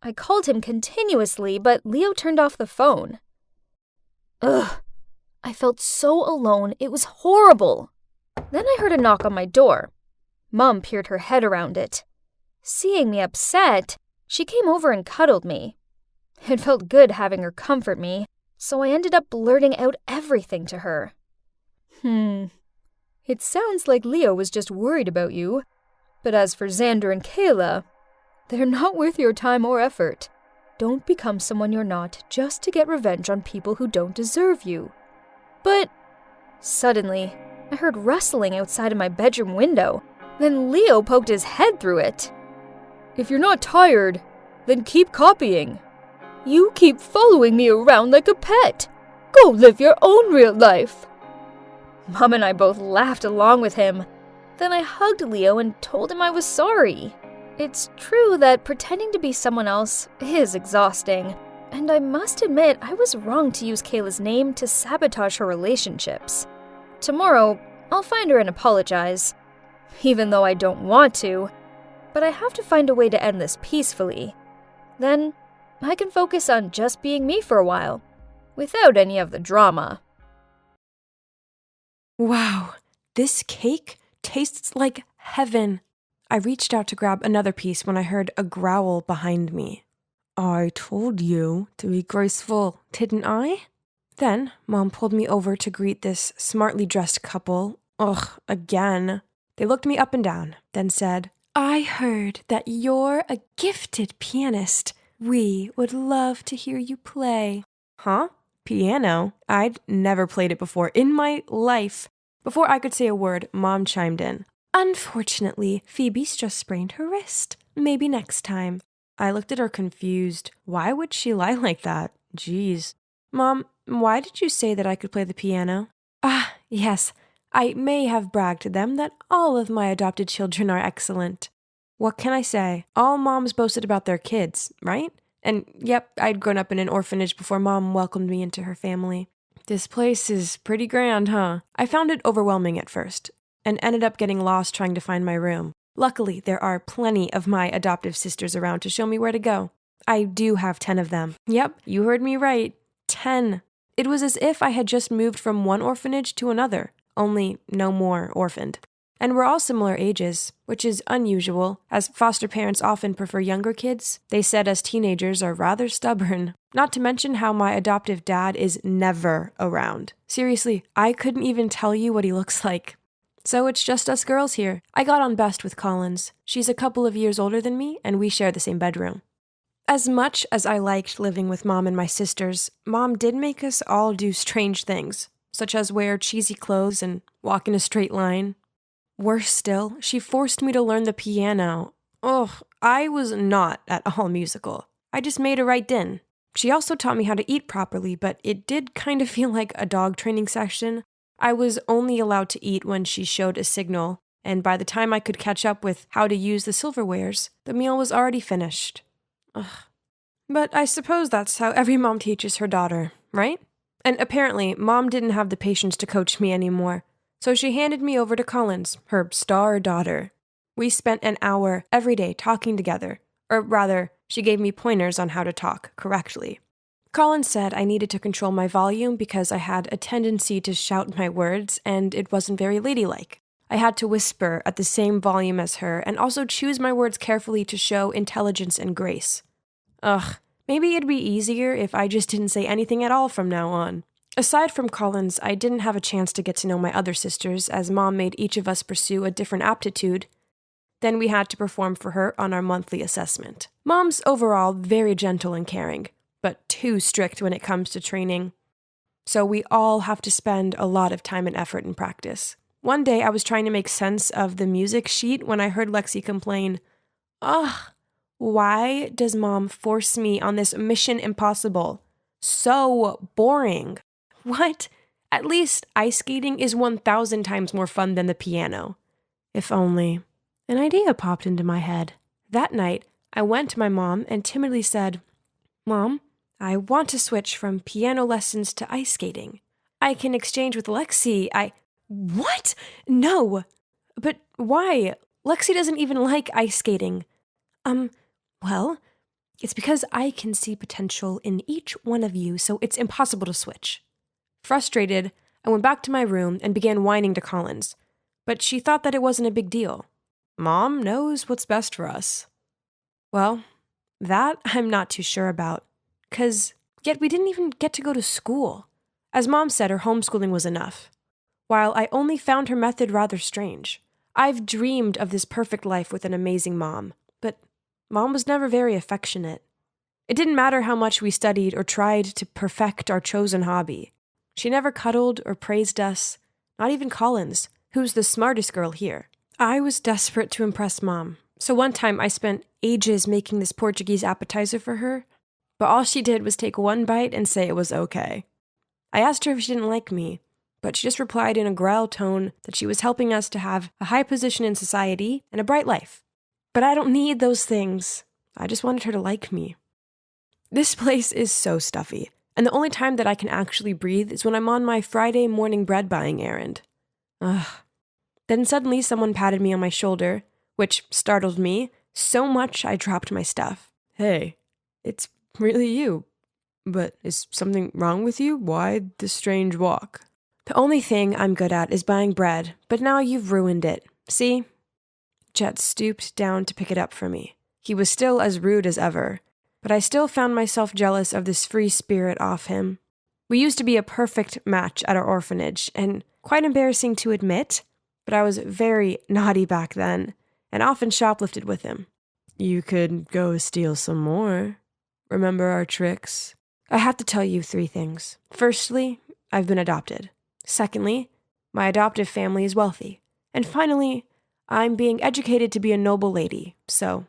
I called him continuously, but Leo turned off the phone. Ugh. I felt so alone, it was horrible. Then I heard a knock on my door. Mom peered her head around it. Seeing me upset, she came over and cuddled me. It felt good having her comfort me, so I ended up blurting out everything to her. It sounds like Leo was just worried about you. But as for Xander and Kayla, they're not worth your time or effort. Don't become someone you're not just to get revenge on people who don't deserve you. But suddenly, I heard rustling outside of my bedroom window. Then Leo poked his head through it. If you're not tired, then keep copying. You keep following me around like a pet. Go live your own real life. Mom and I both laughed along with him. Then I hugged Leo and told him I was sorry. It's true that pretending to be someone else is exhausting, and I must admit I was wrong to use Kayla's name to sabotage her relationships. Tomorrow, I'll find her and apologize, even though I don't want to, but I have to find a way to end this peacefully. Then, I can focus on just being me for a while, without any of the drama. Wow, this cake tastes like heaven. I reached out to grab another piece when I heard a growl behind me. I told you to be graceful, didn't I? Then, Mom pulled me over to greet this smartly dressed couple. Ugh, again. They looked me up and down, then said, I heard that you're a gifted pianist. We would love to hear you play. Huh? Piano? I'd never played it before in my life. Before I could say a word, Mom chimed in. Unfortunately, Phoebe's just sprained her wrist. Maybe next time. I looked at her confused. Why would she lie like that? Jeez. Mom, why did you say that I could play the piano? Ah, yes. I may have bragged to them that all of my adopted children are excellent. What can I say? All moms boasted about their kids, right? And yep, I'd grown up in an orphanage before Mom welcomed me into her family. This place is pretty grand, huh? I found it overwhelming at first, and ended up getting lost trying to find my room. Luckily, there are plenty of my adoptive sisters around to show me where to go. I do have 10 of them. Yep, you heard me right. 10. It was as if I had just moved from one orphanage to another, only no more orphaned. And we're all similar ages, which is unusual, as foster parents often prefer younger kids. They said us teenagers are rather stubborn. Not to mention how my adoptive dad is never around. Seriously, I couldn't even tell you what he looks like. So it's just us girls here. I got on best with Collins. She's a couple of years older than me, and we share the same bedroom. As much as I liked living with Mom and my sisters, Mom did make us all do strange things, such as wear cheesy clothes and walk in a straight line. Worse still, she forced me to learn the piano. Ugh, I was not at all musical. I just made a right din. She also taught me how to eat properly, but it did kind of feel like a dog training session. I was only allowed to eat when she showed a signal, and by the time I could catch up with how to use the silverwares, the meal was already finished. Ugh. But I suppose that's how every mom teaches her daughter, right? And apparently, Mom didn't have the patience to coach me anymore. So she handed me over to Collins, her star daughter. We spent an hour every day talking together, or rather, she gave me pointers on how to talk correctly. Collins said I needed to control my volume because I had a tendency to shout my words and it wasn't very ladylike. I had to whisper at the same volume as her and also choose my words carefully to show intelligence and grace. Ugh, maybe it'd be easier if I just didn't say anything at all from now on. Aside from Collins, I didn't have a chance to get to know my other sisters, as Mom made each of us pursue a different aptitude. Then we had to perform for her on our monthly assessment. Mom's overall very gentle and caring, but too strict when it comes to training. So we all have to spend a lot of time and effort in practice. One day I was trying to make sense of the music sheet when I heard Lexi complain, "Ugh, why does Mom force me on this mission impossible? So boring." What? At least ice skating is 1,000 times more fun than the piano. If only. An idea popped into my head. That night, I went to my mom and timidly said, "Mom, I want to switch from piano lessons to ice skating. I can exchange with Lexi. What? No. But why? Lexi doesn't even like ice skating. Well, it's because I can see potential in each one of you, so it's impossible to switch." Frustrated, I went back to my room and began whining to Collins, but she thought that it wasn't a big deal. Mom knows what's best for us. Well, that I'm not too sure about, yet we didn't even get to go to school. As Mom said, her homeschooling was enough. While I only found her method rather strange, I've dreamed of this perfect life with an amazing mom, but Mom was never very affectionate. It didn't matter how much we studied or tried to perfect our chosen hobby. She never cuddled or praised us, not even Collins, who's the smartest girl here. I was desperate to impress Mom, so one time I spent ages making this Portuguese appetizer for her, but all she did was take one bite and say it was okay. I asked her if she didn't like me, but she just replied in a growl tone that she was helping us to have a high position in society and a bright life. But I don't need those things. I just wanted her to like me. This place is so stuffy, and the only time that I can actually breathe is when I'm on my Friday morning bread buying errand. Ugh. Then suddenly someone patted me on my shoulder, which startled me so much I dropped my stuff. "Hey, it's really you. But is something wrong with you? Why the strange walk?" "The only thing I'm good at is buying bread, but now you've ruined it. See?" Jet stooped down to pick it up for me. He was still as rude as ever, but I still found myself jealous of this free spirit off him. We used to be a perfect match at our orphanage, and quite embarrassing to admit, but I was very naughty back then, and often shoplifted with him. "You could go steal some more. Remember our tricks?" I have to tell you 3 things. Firstly, I've been adopted. Secondly, my adoptive family is wealthy. And finally, I'm being educated to be a noble lady, so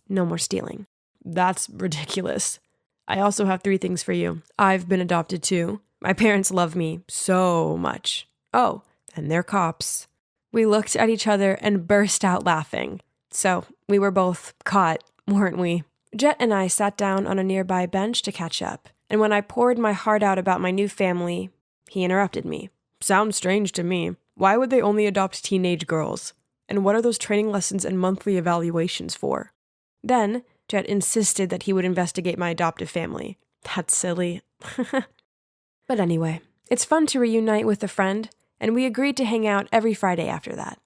no more stealing. That's ridiculous. I also have 3 things for you. I've been adopted too. My parents love me so much. Oh, and they're cops. We looked at each other and burst out laughing. So we were both caught, weren't we? Jet and I sat down on a nearby bench to catch up, and when I poured my heart out about my new family, he interrupted me. "Sounds strange to me. Why would they only adopt teenage girls? And what are those training lessons and monthly evaluations for?" Then, Jet insisted that he would investigate my adoptive family. That's silly. But anyway, it's fun to reunite with a friend, and we agreed to hang out every Friday after that.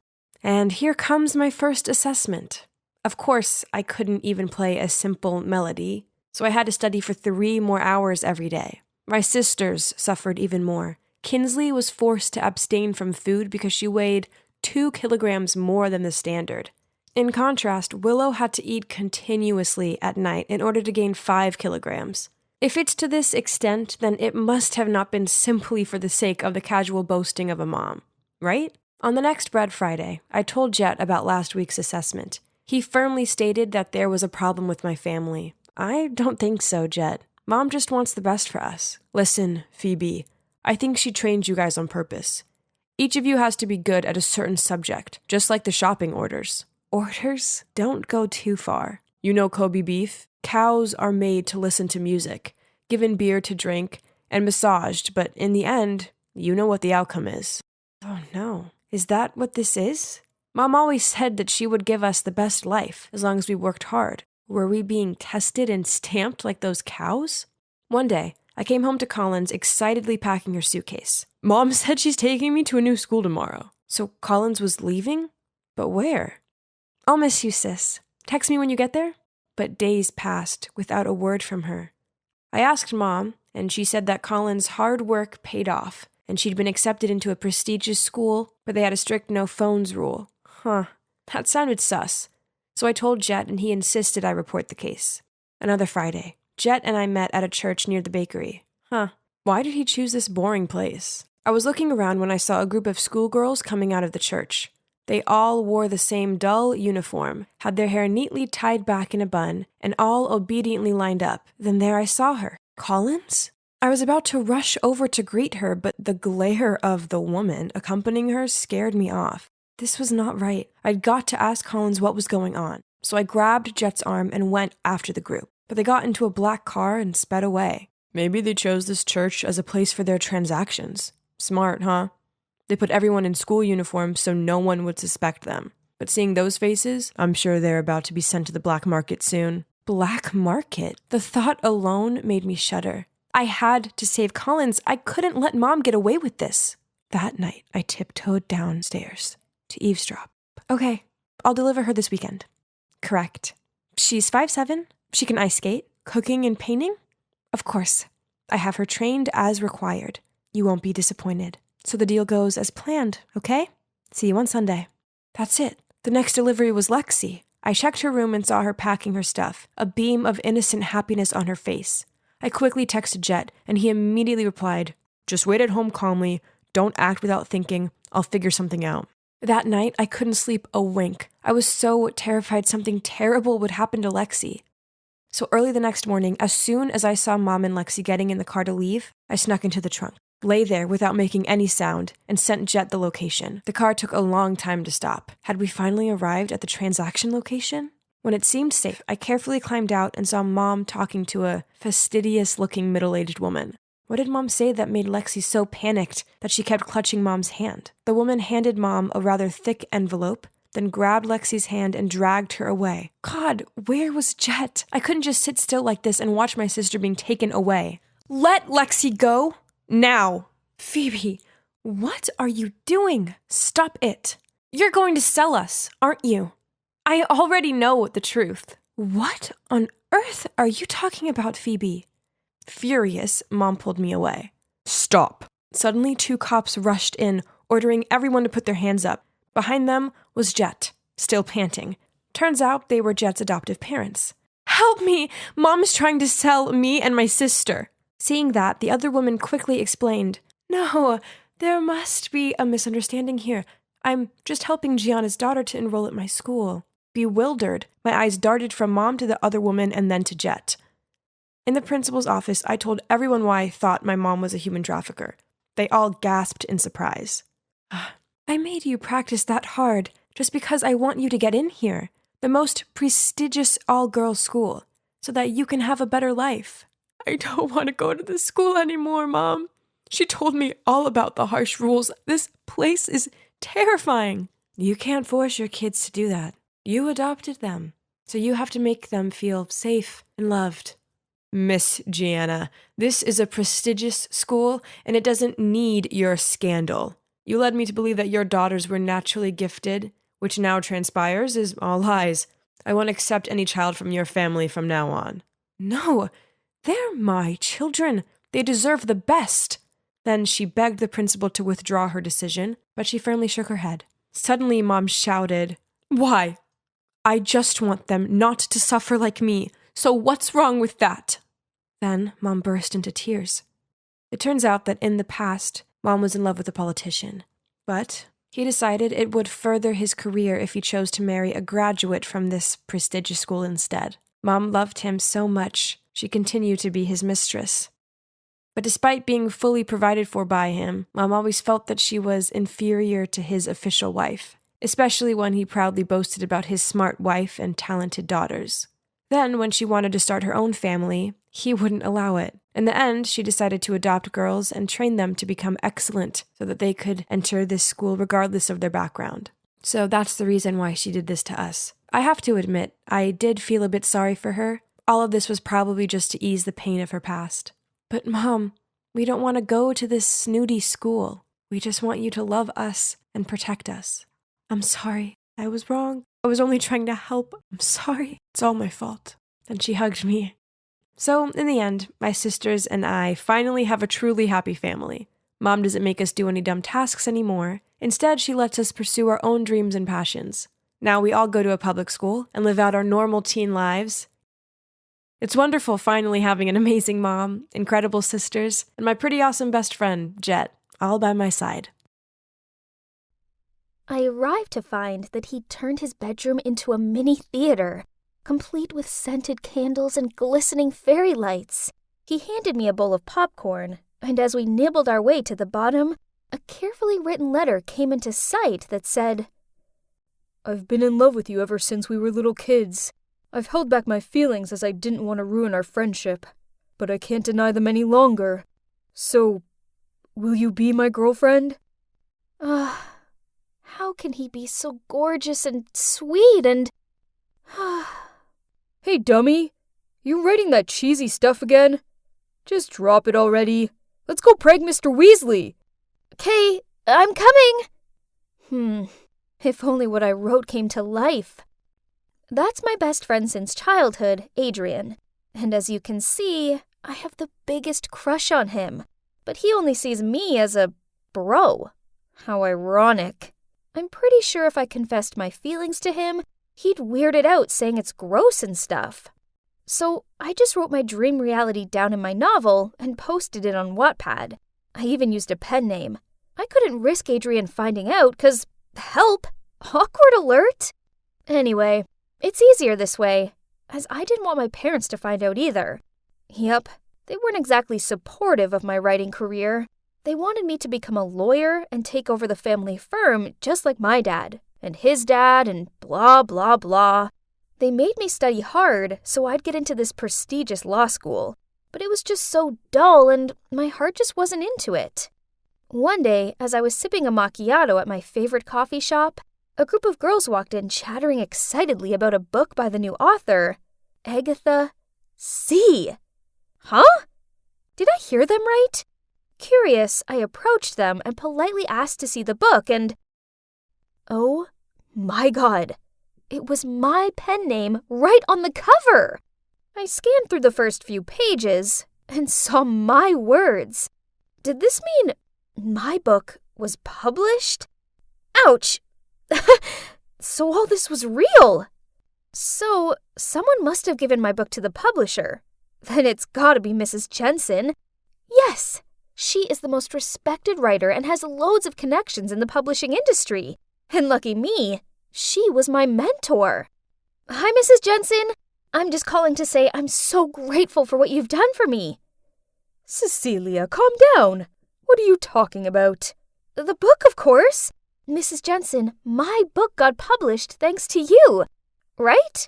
And here comes my first assessment. Of course, I couldn't even play a simple melody, so I had to study for 3 more hours every day. My sisters suffered even more. Kinsley was forced to abstain from food because she weighed 2 kilograms more than the standard. In contrast, Willow had to eat continuously at night in order to gain 5 kilograms. If it's to this extent, then it must have not been simply for the sake of the casual boasting of a mom, right? On the next Bread Friday, I told Jet about last week's assessment. He firmly stated that there was a problem with my family. I don't think so, Jet. Mom just wants the best for us. Listen, Phoebe, I think she trained you guys on purpose. Each of you has to be good at a certain subject, just like the shopping orders. Orders? Don't go too far. You know Kobe beef? Cows are made to listen to music, given beer to drink, and massaged, but in the end, you know what the outcome is. Oh no. Is that what this is? Mom always said that she would give us the best life as long as we worked hard. Were we being tested and stamped like those cows? One day, I came home to Collins excitedly packing her suitcase. Mom said she's taking me to a new school tomorrow. So Collins was leaving? But where? I'll miss you, sis. Text me when you get there? But days passed without a word from her. I asked Mom, and she said that Collins' hard work paid off, and she'd been accepted into a prestigious school, but they had a strict no phones rule. Huh, that sounded sus. So I told Jet, and he insisted I report the case. Another Friday, Jet and I met at a church near the bakery. Why did he choose this boring place? I was looking around when I saw a group of schoolgirls coming out of the church. They all wore the same dull uniform, had their hair neatly tied back in a bun, and all obediently lined up. Then there I saw her. Collins? I was about to rush over to greet her, but the glare of the woman accompanying her scared me off. This was not right. I'd got to ask Collins what was going on. So I grabbed Jet's arm and went after the group. But they got into a black car and sped away. Maybe they chose this church as a place for their transactions. Smart, huh? They put everyone in school uniforms so no one would suspect them. But seeing those faces, I'm sure they're about to be sent to the black market soon. Black market? The thought alone made me shudder. I had to save Collins. I couldn't let Mom get away with this. That night, I tiptoed downstairs to eavesdrop. Okay, I'll deliver her this weekend. Correct. She's 5'7". She can ice skate, cooking and painting. Of course, I have her trained as required. You won't be disappointed. So the deal goes as planned, okay? See you on Sunday. That's it. The next delivery was Lexi. I checked her room and saw her packing her stuff, a beam of innocent happiness on her face. I quickly texted Jet, and he immediately replied, "Just wait at home calmly. Don't act without thinking. I'll figure something out." That night, I couldn't sleep a wink. I was so terrified something terrible would happen to Lexi. So early the next morning, as soon as I saw Mom and Lexi getting in the car to leave, I snuck into the trunk, lay there without making any sound, and sent Jet the location. The car took a long time to stop. Had we finally arrived at the transaction location? When it seemed safe, I carefully climbed out and saw Mom talking to a fastidious-looking middle-aged woman. What did Mom say that made Lexi so panicked that she kept clutching Mom's hand? The woman handed Mom a rather thick envelope, then grabbed Lexi's hand and dragged her away. God, where was Jet? I couldn't just sit still like this and watch my sister being taken away. Let Lexi go! Now! Phoebe, what are you doing? Stop it. You're going to sell us, aren't you? I already know the truth. What on earth are you talking about, Phoebe? Furious, Mom pulled me away. Stop. Suddenly, 2 cops rushed in, ordering everyone to put their hands up. Behind them was Jet, still panting. Turns out they were Jet's adoptive parents. Help me! Mom's trying to sell me and my sister. Seeing that, the other woman quickly explained, No, there must be a misunderstanding here. I'm just helping Gianna's daughter to enroll at my school. Bewildered, my eyes darted from Mom to the other woman and then to Jet. In the principal's office, I told everyone why I thought my mom was a human trafficker. They all gasped in surprise. I made you practice that hard just because I want you to get in here, the most prestigious all-girls school, so that you can have a better life. I don't want to go to this school anymore, Mom. She told me all about the harsh rules. This place is terrifying. You can't force your kids to do that. You adopted them, so you have to make them feel safe and loved. Miss Gianna, this is a prestigious school, and it doesn't need your scandal. You led me to believe that your daughters were naturally gifted, which now transpires is all lies. I won't accept any child from your family from now on. No, they're my children. They deserve the best. Then she begged the principal to withdraw her decision, but she firmly shook her head. Suddenly, Mom shouted, "Why? I just want them not to suffer like me, so what's wrong with that?" Then Mom burst into tears. It turns out that in the past, Mom was in love with a politician, but he decided it would further his career if he chose to marry a graduate from this prestigious school instead. Mom loved him so much, she continued to be his mistress. But despite being fully provided for by him, Mom always felt that she was inferior to his official wife, especially when he proudly boasted about his smart wife and talented daughters. Then, when she wanted to start her own family, he wouldn't allow it. In the end, she decided to adopt girls and train them to become excellent so that they could enter this school regardless of their background. So that's the reason why she did this to us. I have to admit, I did feel a bit sorry for her. All of this was probably just to ease the pain of her past. But Mom, we don't want to go to this snooty school. We just want you to love us and protect us. I'm sorry. I was wrong. I was only trying to help. I'm sorry. It's all my fault. And she hugged me. So, in the end, my sisters and I finally have a truly happy family. Mom doesn't make us do any dumb tasks anymore. Instead, she lets us pursue our own dreams and passions. Now we all go to a public school and live out our normal teen lives. It's wonderful finally having an amazing mom, incredible sisters, and my pretty awesome best friend, Jet, all by my side. I arrived to find that he'd turned his bedroom into a mini theater, complete with scented candles and glistening fairy lights. He handed me a bowl of popcorn, and as we nibbled our way to the bottom, a carefully written letter came into sight that said, "I've been in love with you ever since we were little kids. I've held back my feelings as I didn't want to ruin our friendship, but I can't deny them any longer. So, will you be my girlfriend?" How can he be so gorgeous and sweet and... Hey, dummy, you writing that cheesy stuff again? Just drop it already. Let's go prank Mr. Weasley. "Okay, I'm coming." If only what I wrote came to life. That's my best friend since childhood, Adrian. And as you can see, I have the biggest crush on him. But he only sees me as a bro. How ironic. I'm pretty sure if I confessed my feelings to him, he'd weird it out saying it's gross and stuff. So I just wrote my dream reality down in my novel and posted it on Wattpad. I even used a pen name. I couldn't risk Adrian finding out because, help, awkward alert. Anyway, it's easier this way, as I didn't want my parents to find out either. Yep, they weren't exactly supportive of my writing career. They wanted me to become a lawyer and take over the family firm just like my dad, and his dad, and blah, blah, blah. They made me study hard so I'd get into this prestigious law school, but it was just so dull and my heart just wasn't into it. One day, as I was sipping a macchiato at my favorite coffee shop, a group of girls walked in chattering excitedly about a book by the new author, Agatha C. Huh? Did I hear them right? Curious, I approached them and politely asked to see the book and... Oh my God! It was my pen name right on the cover! I scanned through the first few pages and saw my words. Did this mean my book was published? Ouch! So all this was real! So, someone must have given my book to the publisher. Then it's gotta be Mrs. Jensen. Yes! She is the most respected writer and has loads of connections in the publishing industry. And lucky me, she was my mentor. Hi, Mrs. Jensen. I'm just calling to say I'm so grateful for what you've done for me. Cecilia, calm down. What are you talking about? The book, of course. Mrs. Jensen, my book got published thanks to you, right?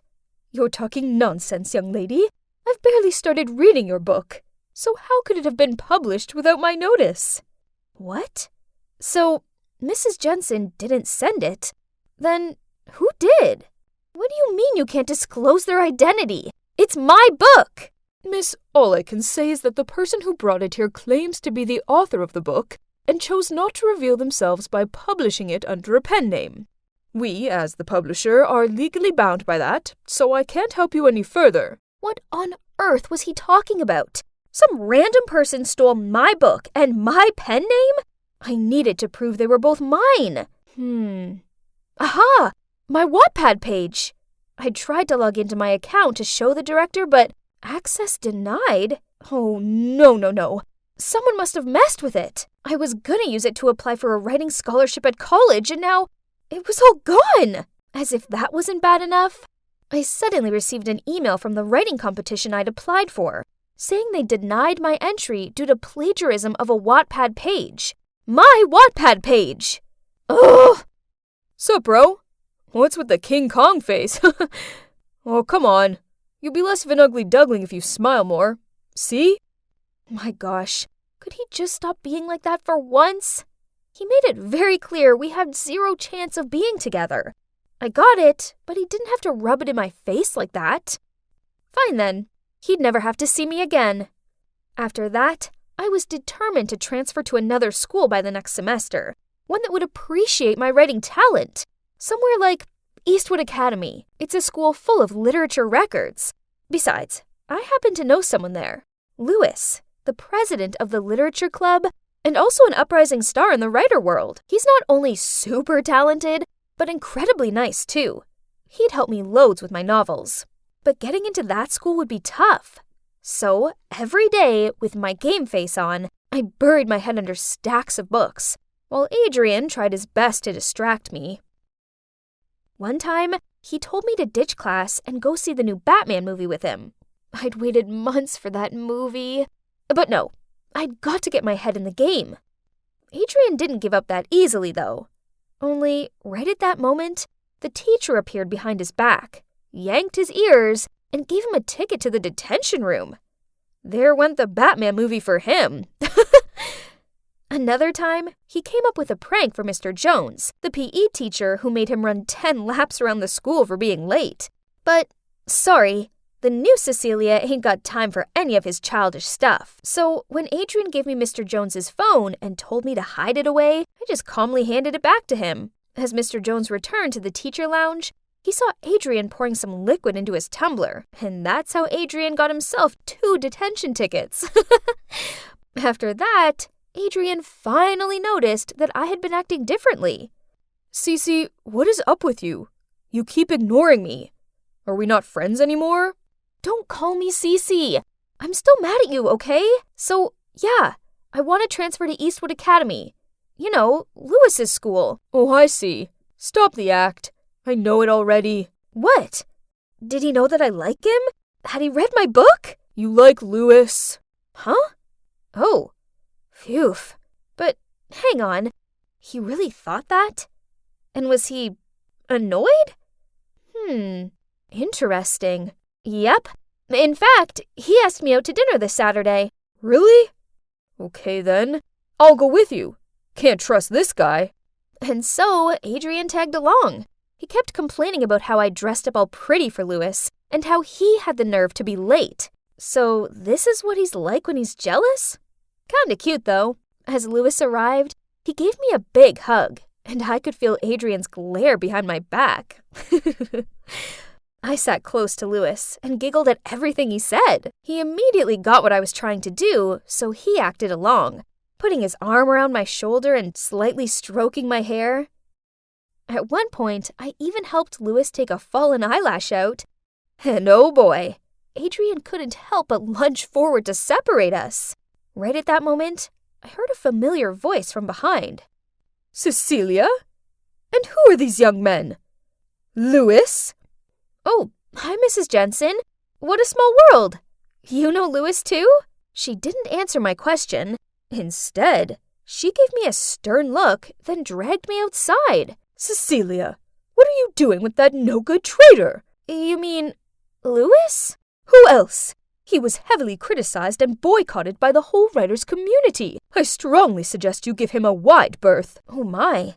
You're talking nonsense, young lady. I've barely started reading your book. So how could it have been published without my notice? What? So, Mrs. Jensen didn't send it? Then who did? What do you mean you can't disclose their identity? It's my book! Miss, all I can say is that the person who brought it here claims to be the author of the book and chose not to reveal themselves by publishing it under a pen name. We, as the publisher, are legally bound by that, so I can't help you any further. What on earth was he talking about? Some random person stole my book and my pen name? I needed to prove they were both mine. Aha! My Wattpad page. I tried to log into my account to show the director, but access denied. Oh, no. Someone must have messed with it. I was gonna use it to apply for a writing scholarship at college, and now it was all gone. As if that wasn't bad enough, I suddenly received an email from the writing competition I'd applied for, saying they denied my entry due to plagiarism of a Wattpad page. My Wattpad page! Ugh! Sup, bro? What's with the King Kong face? Oh, come on. You'll be less of an ugly duckling if you smile more. See? My gosh, could he just stop being like that for once? He made it very clear we had zero chance of being together. I got it, but he didn't have to rub it in my face like that. Fine then, he'd never have to see me again. After that, I was determined to transfer to another school by the next semester, one that would appreciate my writing talent. Somewhere like Eastwood Academy. It's a school full of literature records. Besides, I happen to know someone there. Lewis, the president of the literature club, and also an uprising star in the writer world. He's not only super talented, but incredibly nice too. He'd help me loads with my novels. But getting into that school would be tough. So, every day, with my game face on, I buried my head under stacks of books, while Adrian tried his best to distract me. One time, he told me to ditch class and go see the new Batman movie with him. I'd waited months for that movie. But no, I'd got to get my head in the game. Adrian didn't give up that easily, though. Only, right at that moment, the teacher appeared behind his back, yanked his ears, and gave him a ticket to the detention room. There went the Batman movie for him. Another time, he came up with a prank for Mr. Jones, the PE teacher who made him run 10 laps around the school for being late. But, sorry, the new Cecilia ain't got time for any of his childish stuff. So when Adrian gave me Mr. Jones's phone and told me to hide it away, I just calmly handed it back to him. As Mr. Jones returned to the teacher lounge, he saw Adrian pouring some liquid into his tumbler, and that's how Adrian got himself 2 detention tickets. After that, Adrian finally noticed that I had been acting differently. Cece, what is up with you? You keep ignoring me. Are we not friends anymore? Don't call me Cece. I'm still mad at you, okay? So, yeah, I want to transfer to Eastwood Academy. You know, Lewis's school. Oh, I see. Stop the act. I know it already. What? Did he know that I like him? Had he read my book? You like Lewis. Huh? Oh. Phew. But hang on. He really thought that? And was he annoyed? Interesting. Yep. In fact, he asked me out to dinner this Saturday. Really? Okay then. I'll go with you. Can't trust this guy. And so, Adrian tagged along. He kept complaining about how I dressed up all pretty for Lewis, and how he had the nerve to be late. So, this is what he's like when he's jealous? Kinda cute, though. As Lewis arrived, he gave me a big hug, and I could feel Adrian's glare behind my back. I sat close to Lewis and giggled at everything he said. He immediately got what I was trying to do, so he acted along, putting his arm around my shoulder and slightly stroking my hair. At one point, I even helped Lewis take a fallen eyelash out. And oh boy, Adrian couldn't help but lunge forward to separate us. Right at that moment, I heard a familiar voice from behind. Cecilia? And who are these young men? Lewis? Oh, hi, Mrs. Jensen. What a small world. You know Lewis, too? She didn't answer my question. Instead, she gave me a stern look, then dragged me outside. Cecilia, what are you doing with that no-good traitor? You mean Lewis? Who else? He was heavily criticized and boycotted by the whole writers' community. I strongly suggest you give him a wide berth. Oh my.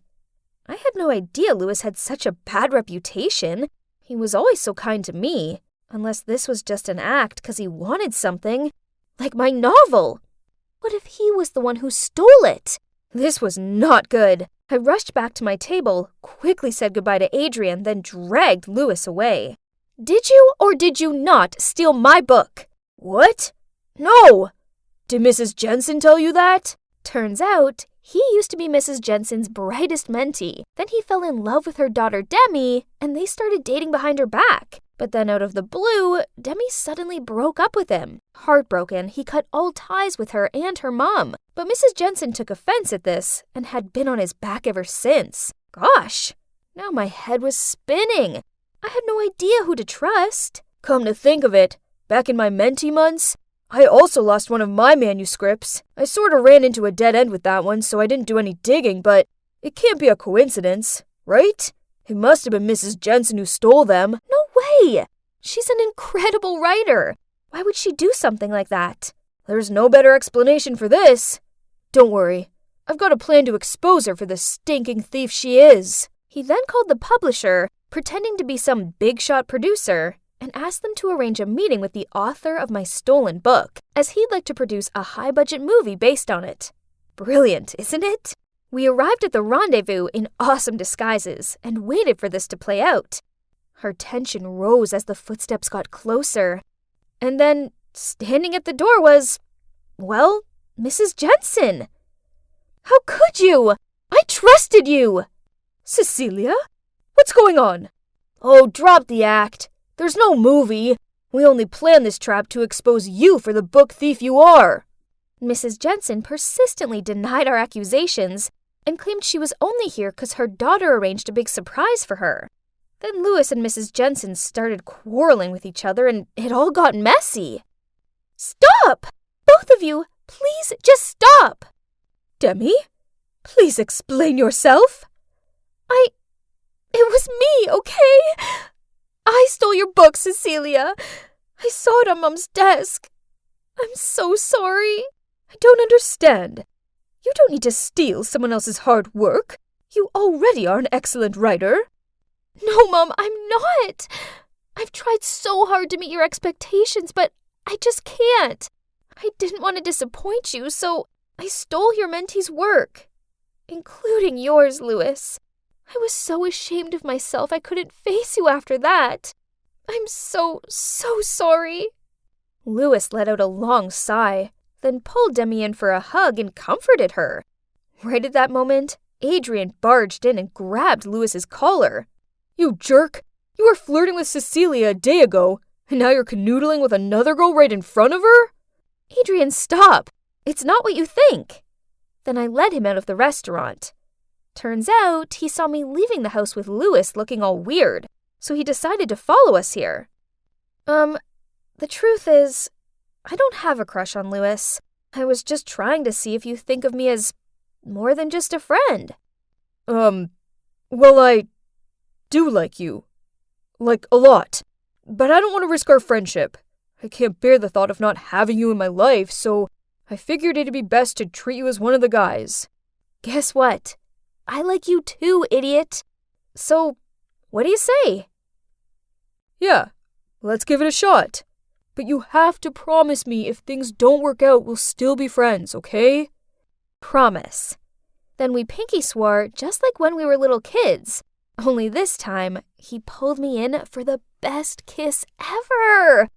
I had no idea Lewis had such a bad reputation. He was always so kind to me, unless this was just an act because he wanted something, like my novel. What if he was the one who stole it? This was not good. I rushed back to my table, quickly said goodbye to Adrian, then dragged Louis away. Did you or did you not steal my book? What? No! Did Mrs. Jensen tell you that? Turns out, he used to be Mrs. Jensen's brightest mentee. Then he fell in love with her daughter Demi, and they started dating behind her back. But then out of the blue, Demi suddenly broke up with him. Heartbroken, he cut all ties with her and her mom. But Mrs. Jensen took offense at this and had been on his back ever since. Gosh, now my head was spinning. I had no idea who to trust. Come to think of it, back in my mentee months, I also lost one of my manuscripts. I sort of ran into a dead end with that one, so I didn't do any digging, but it can't be a coincidence, right? It must have been Mrs. Jensen who stole them. No way! She's an incredible writer. Why would she do something like that? There's no better explanation for this. Don't worry. I've got a plan to expose her for the stinking thief she is. He then called the publisher, pretending to be some big-shot producer, and asked them to arrange a meeting with the author of my stolen book, as he'd like to produce a high-budget movie based on it. Brilliant, isn't it? We arrived at the rendezvous in awesome disguises and waited for this to play out. Our tension rose as the footsteps got closer. And then, standing at the door was, well, Mrs. Jensen. How could you? I trusted you! Cecilia? What's going on? Oh, drop the act. There's no movie. We only planned this trap to expose you for the book thief you are. Mrs. Jensen persistently denied our accusations and claimed she was only here because her daughter arranged a big surprise for her. Then Louis and Mrs. Jensen started quarreling with each other and it all got messy. Stop! Both of you, please just stop! Demi, please explain yourself. It was me, okay? I stole your book, Cecilia. I saw it on Mom's desk. I'm so sorry. I don't understand. You don't need to steal someone else's hard work. You already are an excellent writer. No, Mom, I'm not. I've tried so hard to meet your expectations, but I just can't. I didn't want to disappoint you, so I stole your mentee's work, including yours, Louis. I was so ashamed of myself I couldn't face you after that. I'm so sorry. Louis let out a long sigh, then pulled Demi in for a hug and comforted her. Right at that moment, Adrian barged in and grabbed Louis's collar. You jerk! You were flirting with Cecilia a day ago, and now you're canoodling with another girl right in front of her? Adrian, stop! It's not what you think. Then I led him out of the restaurant. Turns out, he saw me leaving the house with Louis looking all weird, so he decided to follow us here. The truth is, I don't have a crush on Louis. I was just trying to see if you think of me as more than just a friend. Well, I do like you. Like, a lot. But I don't want to risk our friendship. I can't bear the thought of not having you in my life, so I figured it'd be best to treat you as one of the guys. Guess what? I like you too, idiot. So, what do you say? Yeah, let's give it a shot. But you have to promise me if things don't work out, we'll still be friends, okay? Promise. Then we pinky swore just like when we were little kids. Only this time, he pulled me in for the best kiss ever.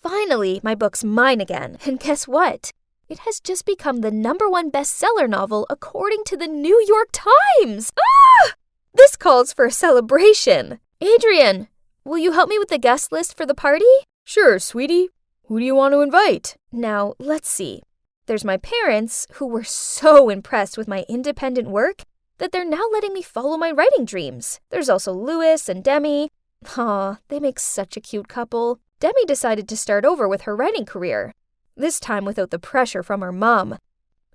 Finally, my book's mine again. And guess what? It has just become the #1 bestseller novel according to the New York Times. Ah! This calls for a celebration. Adrian, will you help me with the guest list for the party? Sure, sweetie. Who do you want to invite? Now, let's see. There's my parents, who were so impressed with my independent work that they're now letting me follow my writing dreams. There's also Louis and Demi. Aw, they make such a cute couple. Demi decided to start over with her writing career, this time without the pressure from her mom.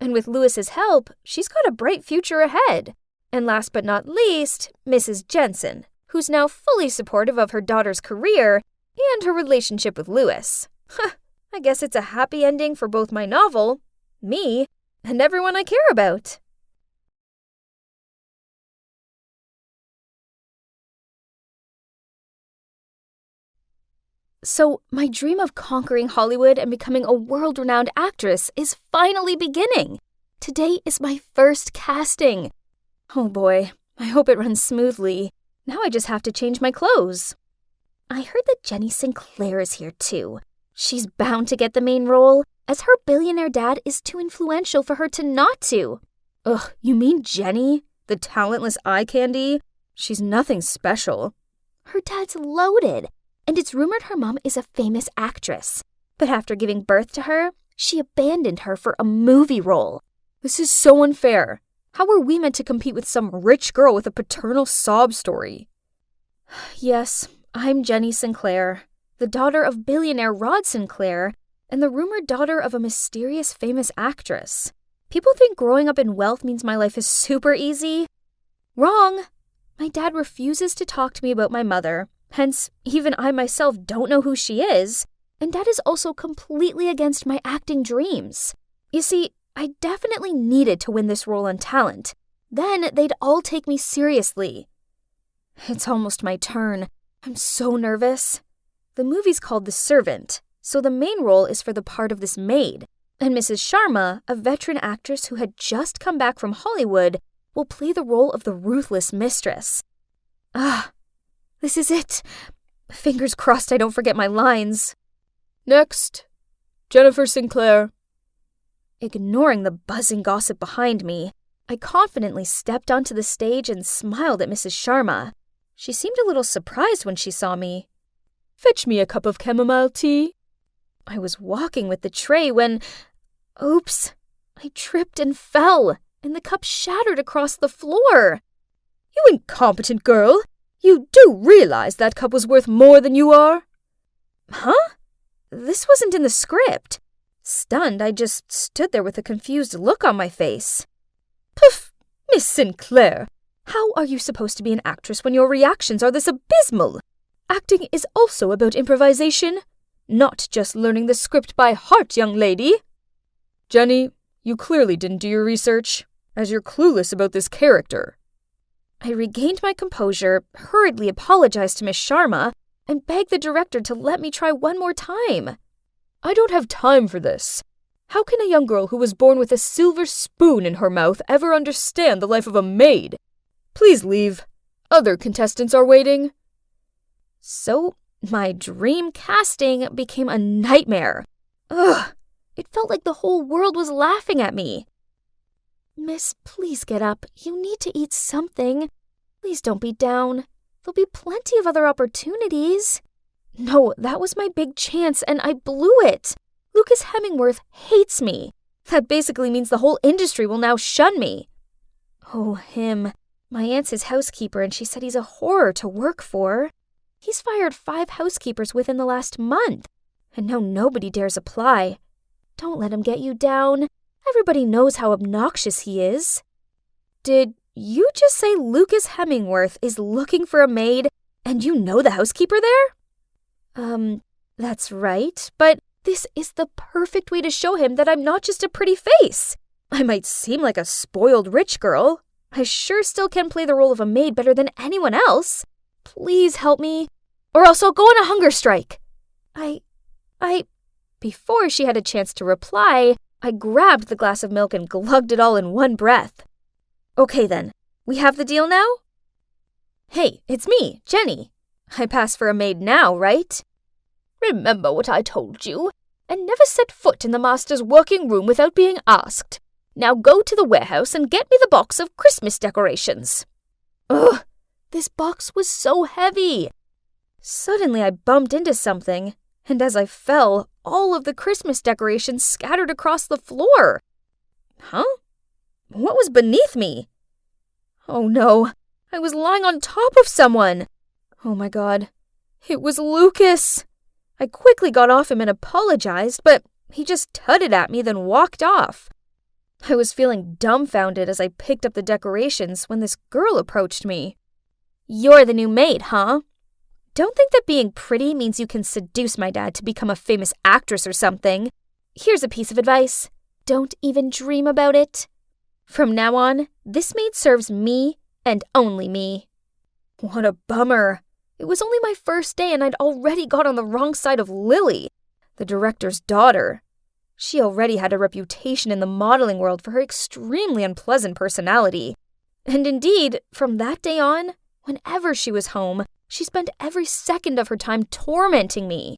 And with Louis's help, she's got a bright future ahead. And last but not least, Mrs. Jensen, who's now fully supportive of her daughter's career and her relationship with Louis. I guess it's a happy ending for both my novel, me, and everyone I care about. So, my dream of conquering Hollywood and becoming a world-renowned actress is finally beginning. Today is my first casting. Oh boy, I hope it runs smoothly. Now I just have to change my clothes. I heard that Jenny Sinclair is here too. She's bound to get the main role, as her billionaire dad is too influential for her to not to. Ugh, you mean Jenny? The talentless eye candy? She's nothing special. Her dad's loaded, and it's rumored her mom is a famous actress. But after giving birth to her, she abandoned her for a movie role. This is so unfair. How are we meant to compete with some rich girl with a paternal sob story? Yes, I'm Jenny Sinclair, the daughter of billionaire Rod Sinclair, and the rumored daughter of a mysterious famous actress. People think growing up in wealth means my life is super easy. Wrong! My dad refuses to talk to me about my mother, hence, even I myself don't know who she is, and Dad is also completely against my acting dreams. You see, I definitely needed to win this role on talent. Then they'd all take me seriously. It's almost my turn. I'm so nervous. The movie's called The Servant, so the main role is for the part of this maid, and Mrs. Sharma, a veteran actress who had just come back from Hollywood, will play the role of the ruthless mistress. This is it. Fingers crossed I don't forget my lines. Next, Jennifer Sinclair. Ignoring the buzzing gossip behind me, I confidently stepped onto the stage and smiled at Mrs. Sharma. She seemed a little surprised when she saw me. Fetch me a cup of chamomile tea. I was walking with the tray when... Oops! I tripped and fell, and the cup shattered across the floor. You incompetent girl! You do realize that cup was worth more than you are? Huh? This wasn't in the script. Stunned, I just stood there with a confused look on my face. Poof! Miss Sinclair, how are you supposed to be an actress when your reactions are this abysmal? Acting is also about improvisation, not just learning the script by heart, young lady. Jenny, you clearly didn't do your research, as you're clueless about this character. I regained my composure, hurriedly apologized to Miss Sharma, and begged the director to let me try one more time. I don't have time for this. How can a young girl who was born with a silver spoon in her mouth ever understand the life of a maid? Please leave. Other contestants are waiting. So, my dream casting became a nightmare. Ugh! It felt like the whole world was laughing at me. Miss, please get up. You need to eat something. Please don't be down. There'll be plenty of other opportunities. No, that was my big chance, and I blew it. Lucas Hemingworth hates me. That basically means the whole industry will now shun me. Oh, him. My aunt's his housekeeper, and she said he's a horror to work for. He's fired 5 housekeepers within the last month, and now nobody dares apply. Don't let him get you down. Everybody knows how obnoxious he is. Did you just say Lucas Hemingworth is looking for a maid, and you know the housekeeper there? That's right, but this is the perfect way to show him that I'm not just a pretty face. I might seem like a spoiled rich girl. I sure still can play the role of a maid better than anyone else. Please help me, or else I'll go on a hunger strike. Before she had a chance to reply, I grabbed the glass of milk and glugged it all in one breath. Okay then, we have the deal now? Hey, it's me, Jenny. I pass for a maid now, right? Remember what I told you, and never set foot in the master's working room without being asked. Now go to the warehouse and get me the box of Christmas decorations. Ugh, this box was so heavy. Suddenly I bumped into something, and as I fell, all of the Christmas decorations scattered across the floor. Huh? What was beneath me? Oh no, I was lying on top of someone. Oh my God, it was Lucas. I quickly got off him and apologized, but he just tutted at me, then walked off. I was feeling dumbfounded as I picked up the decorations when this girl approached me. You're the new maid, huh? Don't think that being pretty means you can seduce my dad to become a famous actress or something. Here's a piece of advice. Don't even dream about it. From now on, this maid serves me and only me. What a bummer. It was only my first day and I'd already got on the wrong side of Lily, the director's daughter. She already had a reputation in the modeling world for her extremely unpleasant personality. And indeed, from that day on, whenever she was home, she spent every second of her time tormenting me.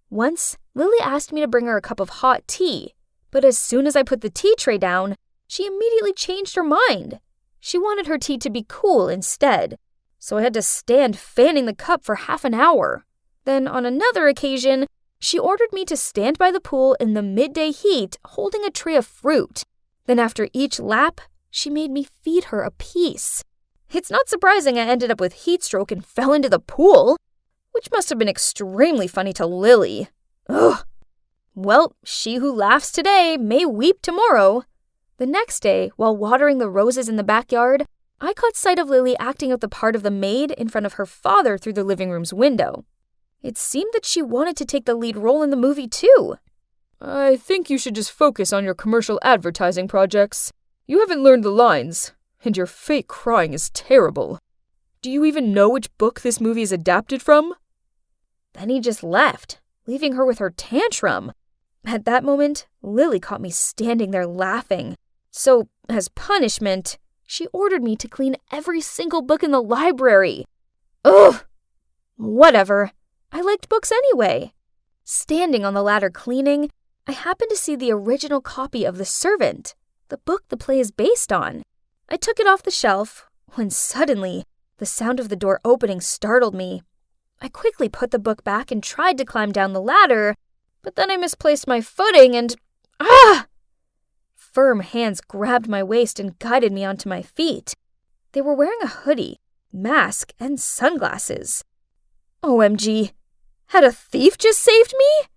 Once, Lily asked me to bring her a cup of hot tea, but as soon as I put the tea tray down, she immediately changed her mind. She wanted her tea to be cool instead, so I had to stand fanning the cup for half an hour. Then, on another occasion, she ordered me to stand by the pool in the midday heat holding a tray of fruit. Then after each lap, she made me feed her a piece. It's not surprising I ended up with heat stroke and fell into the pool, which must have been extremely funny to Lily. Ugh. Well, she who laughs today may weep tomorrow. The next day, while watering the roses in the backyard, I caught sight of Lily acting out the part of the maid in front of her father through the living room's window. It seemed that she wanted to take the lead role in the movie too. I think you should just focus on your commercial advertising projects. You haven't learned the lines, and your fake crying is terrible. Do you even know which book this movie is adapted from? Then he just left, leaving her with her tantrum. At that moment, Lily caught me standing there laughing. So, as punishment, she ordered me to clean every single book in the library. Ugh! Whatever. I liked books anyway. Standing on the ladder cleaning, I happened to see the original copy of The Servant, the book the play is based on. I took it off the shelf, when suddenly, the sound of the door opening startled me. I quickly put the book back and tried to climb down the ladder, but then I misplaced my footing and... Ah! Firm hands grabbed my waist and guided me onto my feet. They were wearing a hoodie, mask, and sunglasses. OMG. Had a thief just saved me?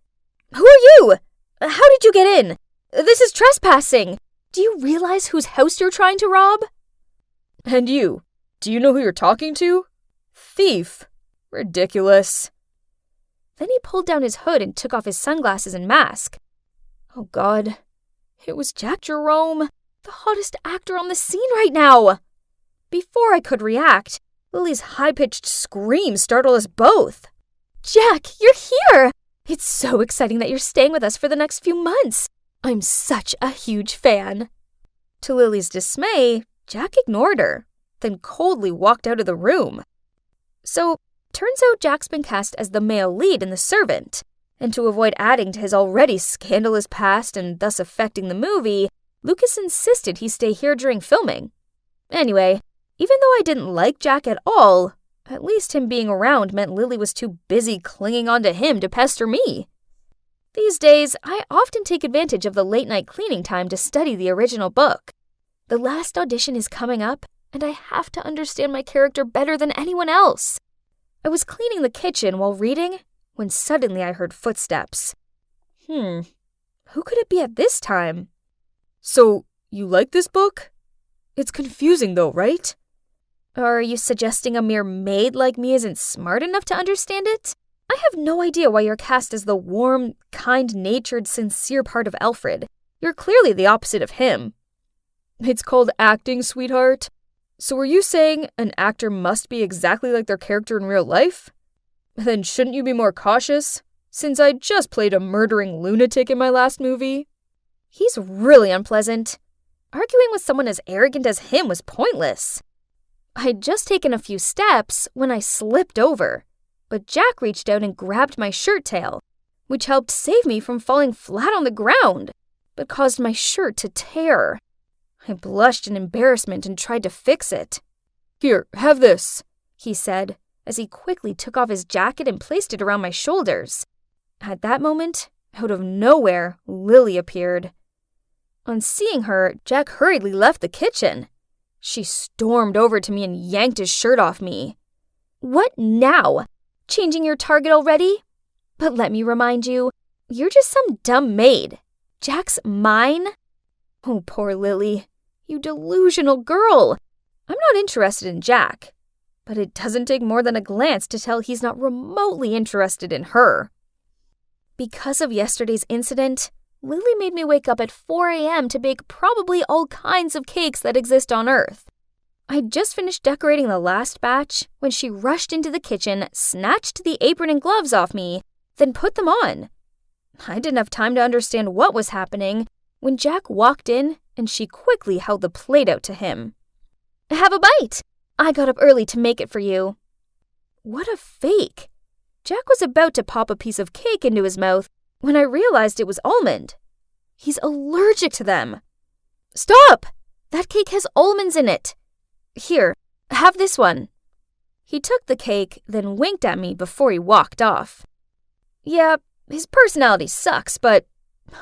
Who are you? How did you get in? This is trespassing. Do you realize whose house you're trying to rob? And you, do you know who you're talking to? Thief. Ridiculous. Then he pulled down his hood and took off his sunglasses and mask. Oh God. It was Jack Jerome, the hottest actor on the scene right now. Before I could react, Lily's high-pitched scream startled us both. Jack, you're here! It's so exciting that you're staying with us for the next few months. I'm such a huge fan. To Lily's dismay, Jack ignored her, then coldly walked out of the room. So, turns out Jack's been cast as the male lead in The Servant, and to avoid adding to his already scandalous past and thus affecting the movie, Lucas insisted he stay here during filming. Anyway, even though I didn't like Jack at all, at least him being around meant Lily was too busy clinging onto him to pester me. These days, I often take advantage of the late-night cleaning time to study the original book. The last audition is coming up, and I have to understand my character better than anyone else. I was cleaning the kitchen while reading when suddenly I heard footsteps. Who could it be at this time? So, you like this book? It's confusing though, right? Are you suggesting a mere maid like me isn't smart enough to understand it? I have no idea why you're cast as the warm, kind-natured, sincere part of Alfred. You're clearly the opposite of him. It's called acting, sweetheart. So are you saying an actor must be exactly like their character in real life? Then shouldn't you be more cautious, since I just played a murdering lunatic in my last movie? He's really unpleasant. Arguing with someone as arrogant as him was pointless. I'd just taken a few steps when I slipped over, but Jack reached out and grabbed my shirt tail, which helped save me from falling flat on the ground, but caused my shirt to tear. I blushed in embarrassment and tried to fix it. Here, have this, he said, as he quickly took off his jacket and placed it around my shoulders. At that moment, out of nowhere, Lily appeared. On seeing her, Jack hurriedly left the kitchen. She stormed over to me and yanked his shirt off me. What now? Changing your target already? But let me remind you, you're just some dumb maid. Jack's mine? Oh, poor Lily. You delusional girl. I'm not interested in Jack, but it doesn't take more than a glance to tell he's not remotely interested in her. Because of yesterday's incident, Lily made me wake up at 4 a.m. to bake probably all kinds of cakes that exist on Earth. I'd just finished decorating the last batch when she rushed into the kitchen, snatched the apron and gloves off me, then put them on. I didn't have time to understand what was happening when Jack walked in and she quickly held the plate out to him. Have a bite. I got up early to make it for you. What a fake. Jack was about to pop a piece of cake into his mouth when I realized it was almond. He's allergic to them. Stop! That cake has almonds in it. Here, have this one. He took the cake, then winked at me before he walked off. Yeah, his personality sucks, but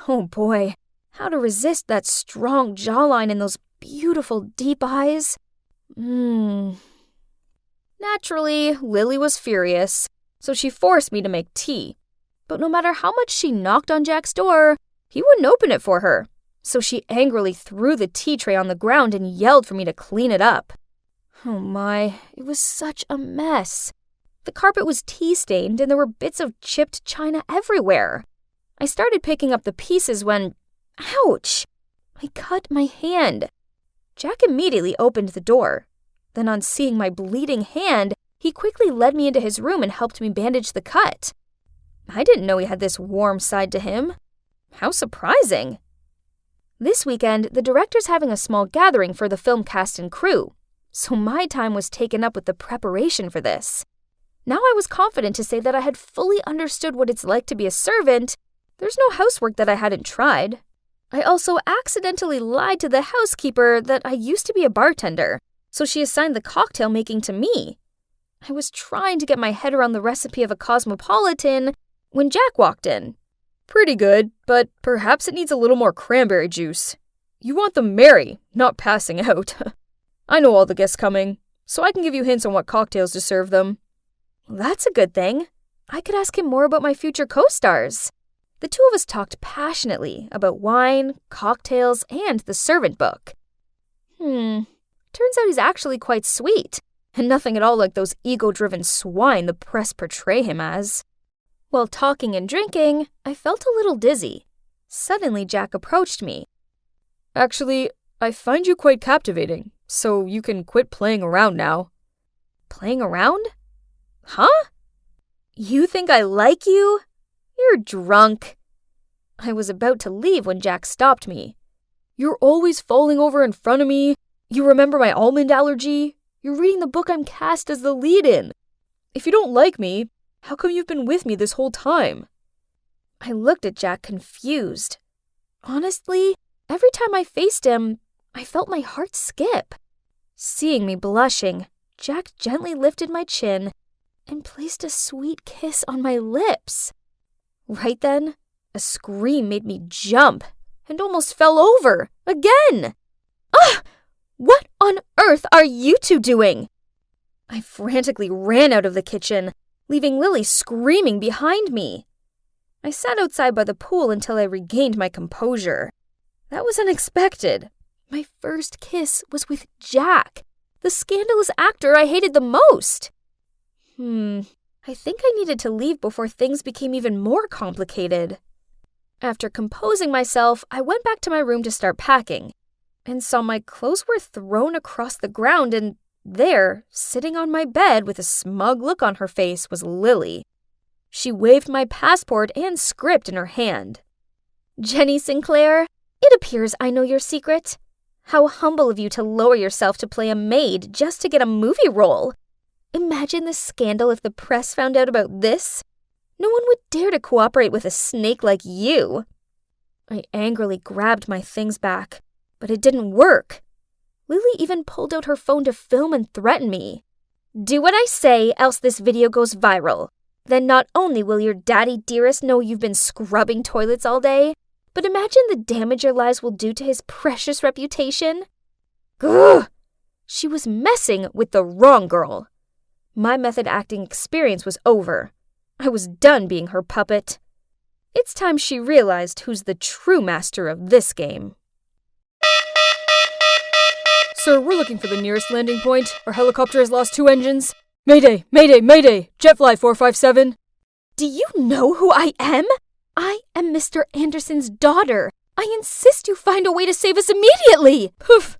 oh boy, how to resist that strong jawline and those beautiful deep eyes? Naturally, Lily was furious, so she forced me to make tea. But no matter how much she knocked on Jack's door, he wouldn't open it for her. So she angrily threw the tea tray on the ground and yelled for me to clean it up. Oh my, it was such a mess. The carpet was tea-stained and there were bits of chipped china everywhere. I started picking up the pieces when, ouch, I cut my hand. Jack immediately opened the door. Then on seeing my bleeding hand, he quickly led me into his room and helped me bandage the cut. I didn't know he had this warm side to him. How surprising. This weekend, the director's having a small gathering for the film cast and crew, so my time was taken up with the preparation for this. Now I was confident to say that I had fully understood what it's like to be a servant. There's no housework that I hadn't tried. I also accidentally lied to the housekeeper that I used to be a bartender, so she assigned the cocktail making to me. I was trying to get my head around the recipe of a cosmopolitan when Jack walked in. Pretty good, but perhaps it needs a little more cranberry juice. You want them merry, not passing out. I know all the guests coming, so I can give you hints on what cocktails to serve them. That's a good thing. I could ask him more about my future co-stars. The two of us talked passionately about wine, cocktails, and the servant book. Turns out he's actually quite sweet, and nothing at all like those ego-driven swine the press portray him as. While talking and drinking, I felt a little dizzy. Suddenly, Jack approached me. Actually, I find you quite captivating, so you can quit playing around now. Playing around? Huh? You think I like you? You're drunk. I was about to leave when Jack stopped me. You're always falling over in front of me. You remember my almond allergy? You're reading the book I'm cast as the lead in. If you don't like me, how come you've been with me this whole time? I looked at Jack confused. Honestly, every time I faced him, I felt my heart skip. Seeing me blushing, Jack gently lifted my chin and placed a sweet kiss on my lips. Right then, a scream made me jump and almost fell over again. Ah! What on earth are you two doing? I frantically ran out of the kitchen, leaving Lily screaming behind me. I sat outside by the pool until I regained my composure. That was unexpected. My first kiss was with Jack, the scandalous actor I hated the most. I think I needed to leave before things became even more complicated. After composing myself, I went back to my room to start packing, and saw my clothes were thrown across the ground, and there, sitting on my bed with a smug look on her face, was Lily. She waved my passport and script in her hand. Jenny Sinclair, it appears I know your secret. How humble of you to lower yourself to play a maid just to get a movie role. Imagine the scandal if the press found out about this. No one would dare to cooperate with a snake like you. I angrily grabbed my things back, but it didn't work. Lily even pulled out her phone to film and threaten me. Do what I say, else this video goes viral. Then not only will your daddy dearest know you've been scrubbing toilets all day, but imagine the damage your lies will do to his precious reputation. Ugh! She was messing with the wrong girl. My method acting experience was over. I was done being her puppet. It's time she realized who's the true master of this game. Sir, we're looking for the nearest landing point. Our helicopter has lost 2 engines. Mayday! Mayday! Mayday! Jetfly 457. Do you know who I am? I am Mr. Anderson's daughter. I insist you find a way to save us immediately. Poof!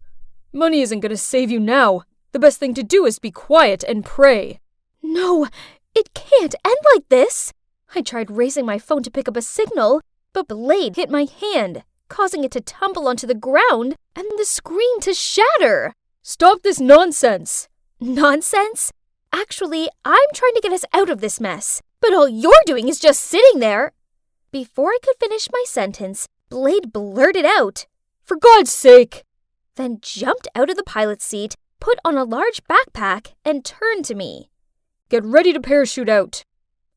Money isn't going to save you now. The best thing to do is be quiet and pray. No, it can't end like this. I tried raising my phone to pick up a signal, but the blade hit my hand, causing it to tumble onto the ground and the screen to shatter. Stop this nonsense! Nonsense? Actually, I'm trying to get us out of this mess, but all you're doing is just sitting there. Before I could finish my sentence, Blade blurted out, For God's sake! then jumped out of the pilot's seat, put on a large backpack, and turned to me. Get ready to parachute out.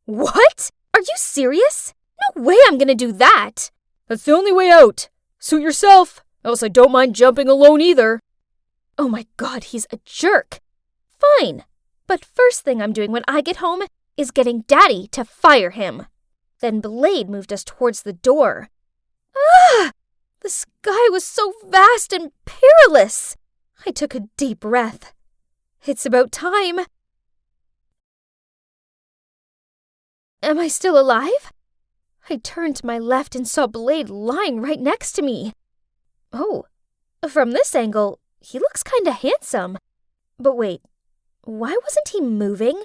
What? Are you serious? No way I'm gonna do that. That's the only way out. Suit yourself, else I don't mind jumping alone either. Oh my God, he's a jerk. Fine. But first thing I'm doing when I get home is getting Daddy to fire him. Then Blade moved us towards the door. Ah! The sky was so vast and perilous. I took a deep breath. It's about time. Am I still alive? I turned to my left and saw Blade lying right next to me. Oh, from this angle, he looks kinda handsome. But wait, why wasn't he moving?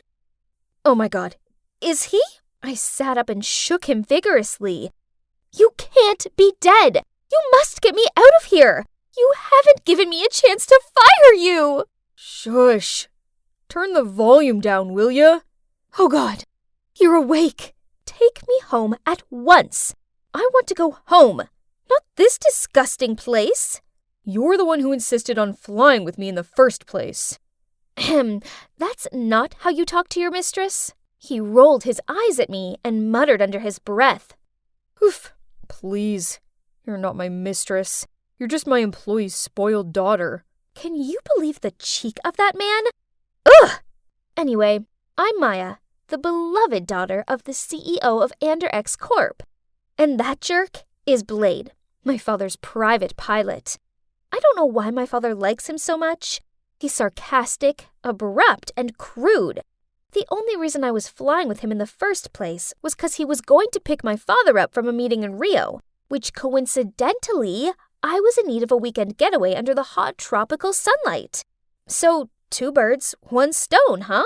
Oh my God, is he? I sat up and shook him vigorously. You can't be dead! You must get me out of here! You haven't given me a chance to fire you! Shush. Turn the volume down, will ya? Oh God, you're awake. Take me home at once. I want to go home, not this disgusting place. You're the one who insisted on flying with me in the first place. That's not how you talk to your mistress. He rolled his eyes at me and muttered under his breath. Oof, please. You're not my mistress. You're just my employee's spoiled daughter. Can you believe the cheek of that man? Ugh! Anyway, I'm Maya, the beloved daughter of the CEO of Anderx Corp. And that jerk is Blade, my father's private pilot. I don't know why my father likes him so much. He's sarcastic, abrupt, and crude. The only reason I was flying with him in the first place was because he was going to pick my father up from a meeting in Rio, which coincidentally, I was in need of a weekend getaway under the hot tropical sunlight. So, 2 birds, 1 stone, huh?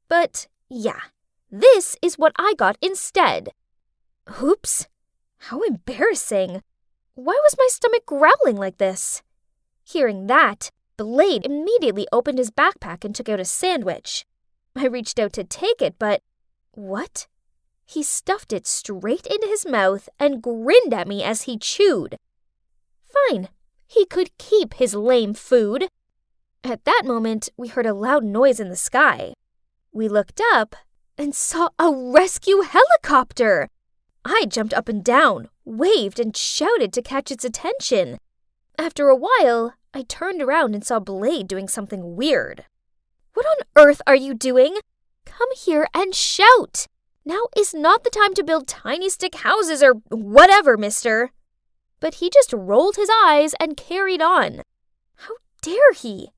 But, yeah, this is what I got instead. Oops, how embarrassing. Why was my stomach growling like this? Hearing that, Blade immediately opened his backpack and took out a sandwich. I reached out to take it, but what? He stuffed it straight into his mouth and grinned at me as he chewed. Fine, he could keep his lame food. At that moment, we heard a loud noise in the sky. We looked up and saw a rescue helicopter. I jumped up and down, waved, and shouted to catch its attention. After a while, I turned around and saw Blade doing something weird. What on earth are you doing? Come here and shout. Now is not the time to build tiny stick houses or whatever, mister. But he just rolled his eyes and carried on. How dare he?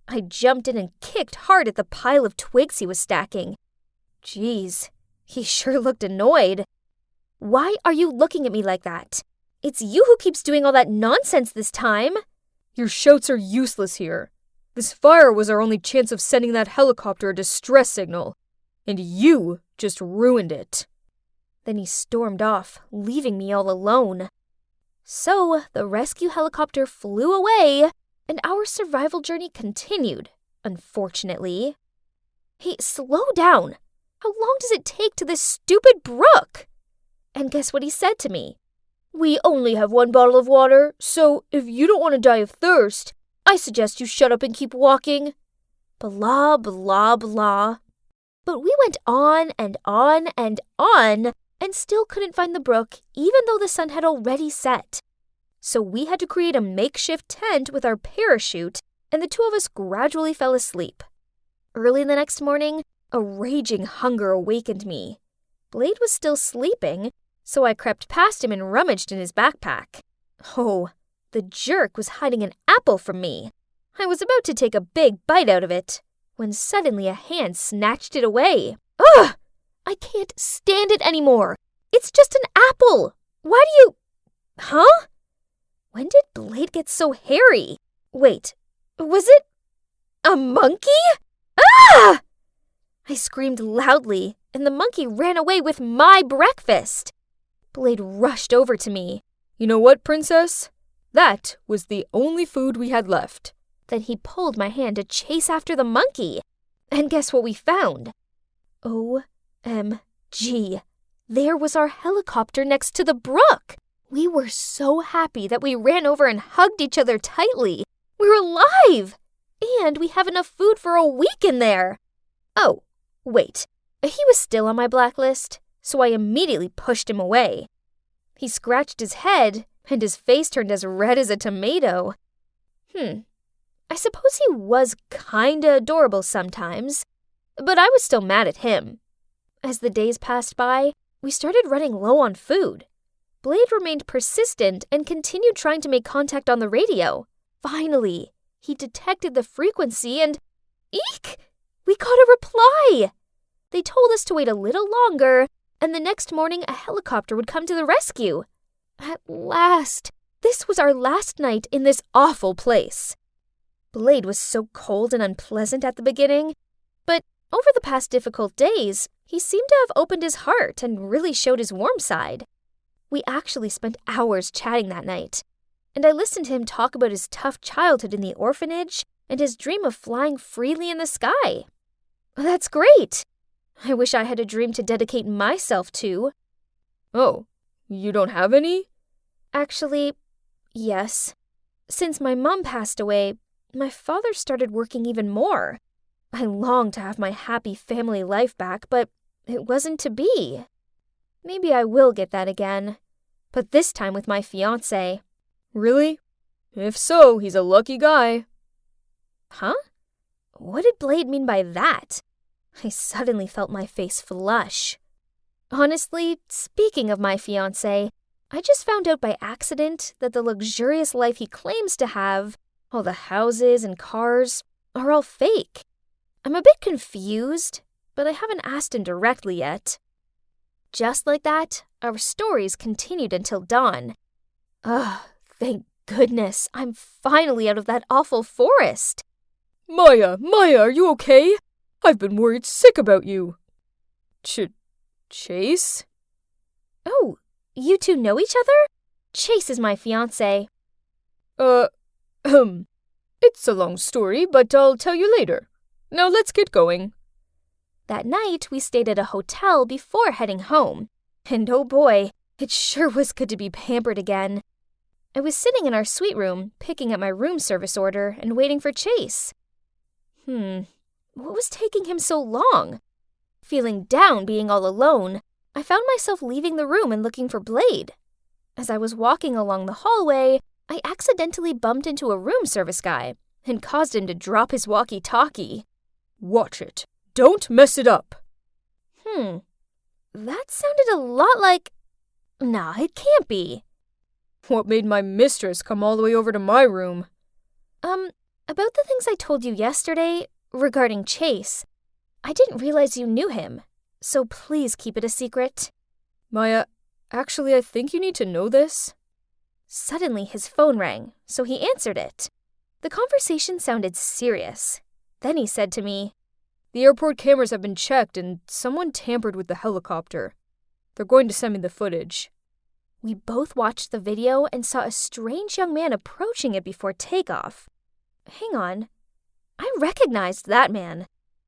I jumped in and kicked hard at the pile of twigs he was stacking. Geez, he sure looked annoyed. Why are you looking at me like that? It's you who keeps doing all that nonsense this time. Your shouts are useless here. This fire was our only chance of sending that helicopter a distress signal, and you just ruined it. Then he stormed off, leaving me all alone. So the rescue helicopter flew away, and our survival journey continued, unfortunately. Hey, slow down. How long does it take to this stupid brook? And guess what he said to me? We only have 1 bottle of water, so if you don't want to die of thirst, I suggest you shut up and keep walking. Blah, blah, blah. But we went on and on and on, and still couldn't find the brook, even though the sun had already set. So we had to create a makeshift tent with our parachute, and the 2 of us gradually fell asleep. Early the next morning, a raging hunger awakened me. Blade was still sleeping, so I crept past him and rummaged in his backpack. Oh, the jerk was hiding an apple from me. I was about to take a big bite out of it, when suddenly a hand snatched it away. Ugh! I can't stand it anymore. It's just an apple. Why do you... Huh? When did Blade get so hairy? Wait, was it a monkey? Ah! I screamed loudly, and the monkey ran away with my breakfast. Blade rushed over to me. You know what, princess? That was the only food we had left. Then he pulled my hand to chase after the monkey. And guess what we found? OMG. There was our helicopter next to the brook. We were so happy that we ran over and hugged each other tightly. We're alive! And we have enough food for a week in there. Oh, wait. He was still on my blacklist, so I immediately pushed him away. He scratched his head, and his face turned as red as a tomato. I suppose he was kinda adorable sometimes, but I was still mad at him. As the days passed by, we started running low on food. Blade remained persistent and continued trying to make contact on the radio. Finally, he detected the frequency and, eek! We got a reply! They told us to wait a little longer, and the next morning a helicopter would come to the rescue. At last! This was our last night in this awful place. Blade was so cold and unpleasant at the beginning, but over the past difficult days, he seemed to have opened his heart and really showed his warm side. We actually spent hours chatting that night, and I listened to him talk about his tough childhood in the orphanage and his dream of flying freely in the sky. That's great! I wish I had a dream to dedicate myself to. Oh, you don't have any? Actually, yes. Since my mom passed away, my father started working even more. I longed to have my happy family life back, but it wasn't to be. Maybe I will get that again, but this time with my fiancé. Really? If so, he's a lucky guy. Huh? What did Blade mean by that? I suddenly felt my face flush. Honestly, speaking of my fiancé, I just found out by accident that the luxurious life he claims to have, all the houses and cars, are all fake. I'm a bit confused, but I haven't asked him directly yet. Just like that, our stories continued until dawn. Thank goodness, I'm finally out of that awful forest. Maya, are you okay? I've been worried sick about you. Chase? Oh, you two know each other? Chase is my fiancé. It's a long story, but I'll tell you later. Now let's get going. That night, we stayed at a hotel before heading home. And oh boy, it sure was good to be pampered again. I was sitting in our suite room, picking up my room service order and waiting for Chase. What was taking him so long? Feeling down being all alone, I found myself leaving the room and looking for Blade. As I was walking along the hallway, I accidentally bumped into a room service guy and caused him to drop his walkie-talkie. Watch it. Don't mess it up. That sounded a lot like... Nah, it can't be. What made my mistress come all the way over to my room? About the things I told you yesterday regarding Chase, I didn't realize you knew him, so please keep it a secret. Maya, actually, I think you need to know this. Suddenly, his phone rang, so he answered it. The conversation sounded serious. Then he said to me, "The airport cameras have been checked and someone tampered with the helicopter. They're going to send me the footage." We both watched the video and saw a strange young man approaching it before takeoff. Hang on. I recognized that man.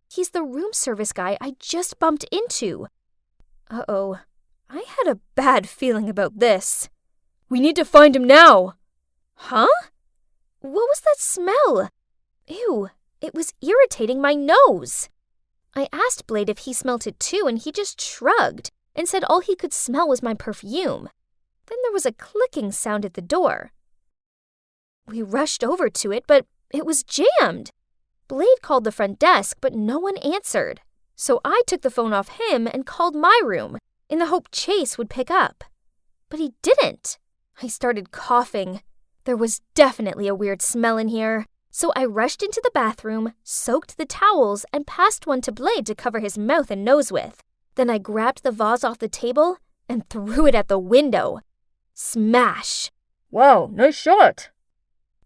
He's the room service guy I just bumped into. Uh-oh. I had a bad feeling about this. We need to find him now! Huh? What was that smell? Ew, it was irritating my nose. I asked Blade if he smelt it too, and he just shrugged and said all he could smell was my perfume. Then there was a clicking sound at the door. We rushed over to it, but it was jammed. Blade called the front desk, but no one answered. So I took the phone off him and called my room, in the hope Chase would pick up. But he didn't. I started coughing. There was definitely a weird smell in here. So I rushed into the bathroom, soaked the towels, and passed one to Blade to cover his mouth and nose with. Then I grabbed the vase off the table and threw it at the window. Smash! Wow, nice shot!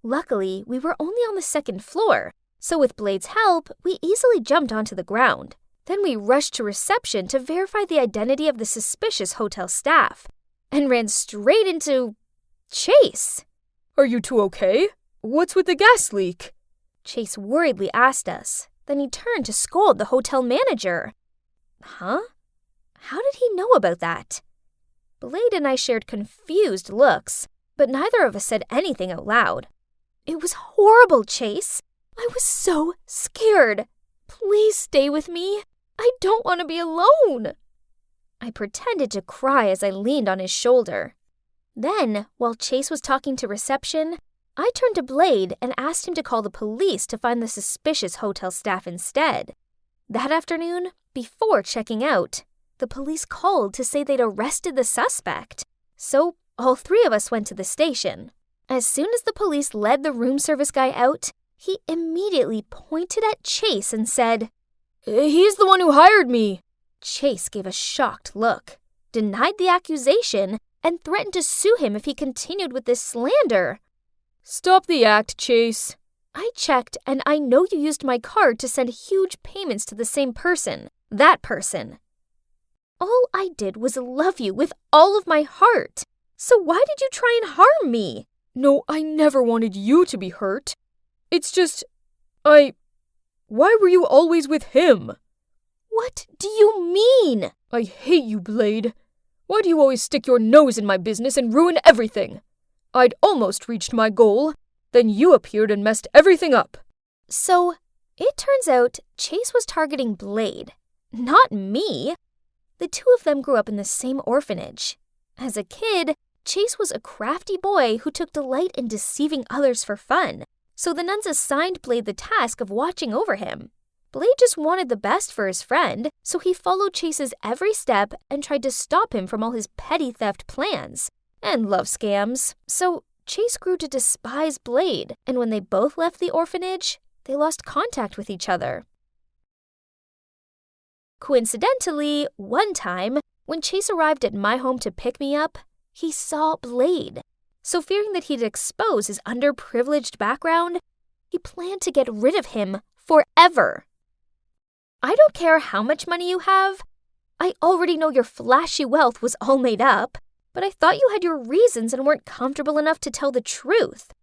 Luckily, we were only on the second floor, so with Blade's help, we easily jumped onto the ground. Then we rushed to reception to verify the identity of the suspicious hotel staff, and ran straight into... Chase. Are you two okay? What's with the gas leak? Chase worriedly asked us. Then he turned to scold the hotel manager. Huh? How did he know about that? Blade and I shared confused looks, but neither of us said anything out loud. It was horrible, Chase. I was so scared. Please stay with me. I don't want to be alone. I pretended to cry as I leaned on his shoulder. Then, while Chase was talking to reception, I turned to Blade and asked him to call the police to find the suspicious hotel staff instead. That afternoon, before checking out, the police called to say they'd arrested the suspect. So all three of us went to the station. As soon as the police led the room service guy out, he immediately pointed at Chase and said, "He's the one who hired me." Chase gave a shocked look, denied the accusation, and threatened to sue him if he continued with this slander. Stop the act, Chase. I checked, and I know you used my card to send huge payments to the same person. That person. All I did was love you with all of my heart. So why did you try and harm me? No, I never wanted you to be hurt. It's just, Why were you always with him? What do you mean? I hate you, Blade. Why do you always stick your nose in my business and ruin everything? I'd almost reached my goal. Then you appeared and messed everything up. So, it turns out Chase was targeting Blade, not me. The two of them grew up in the same orphanage. As a kid, Chase was a crafty boy who took delight in deceiving others for fun, so the nuns assigned Blade the task of watching over him. Blade just wanted the best for his friend, so he followed Chase's every step and tried to stop him from all his petty theft plans and love scams. So Chase grew to despise Blade, and when they both left the orphanage, they lost contact with each other. Coincidentally, one time, when Chase arrived at my home to pick me up, he saw Blade. So fearing that he'd expose his underprivileged background, he planned to get rid of him forever. I don't care how much money you have. I already know your flashy wealth was all made up, but I thought you had your reasons and weren't comfortable enough to tell the truth.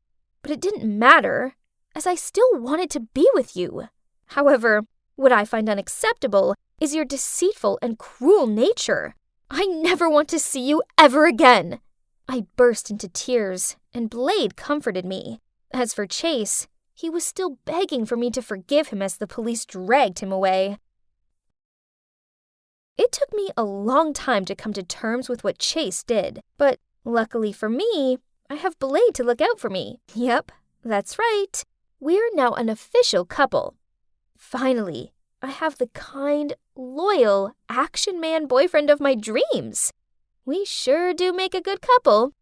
But it didn't matter, as I still wanted to be with you. However, what I find unacceptable is your deceitful and cruel nature. I never want to see you ever again. I burst into tears, and Blade comforted me. As for Chase, he was still begging for me to forgive him as the police dragged him away. It took me a long time to come to terms with what Chase did, but luckily for me, I have Blade to look out for me. Yep, that's right. We're now an official couple. Finally, I have the kind, loyal, action man boyfriend of my dreams. We sure do make a good couple,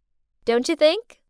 don't you think?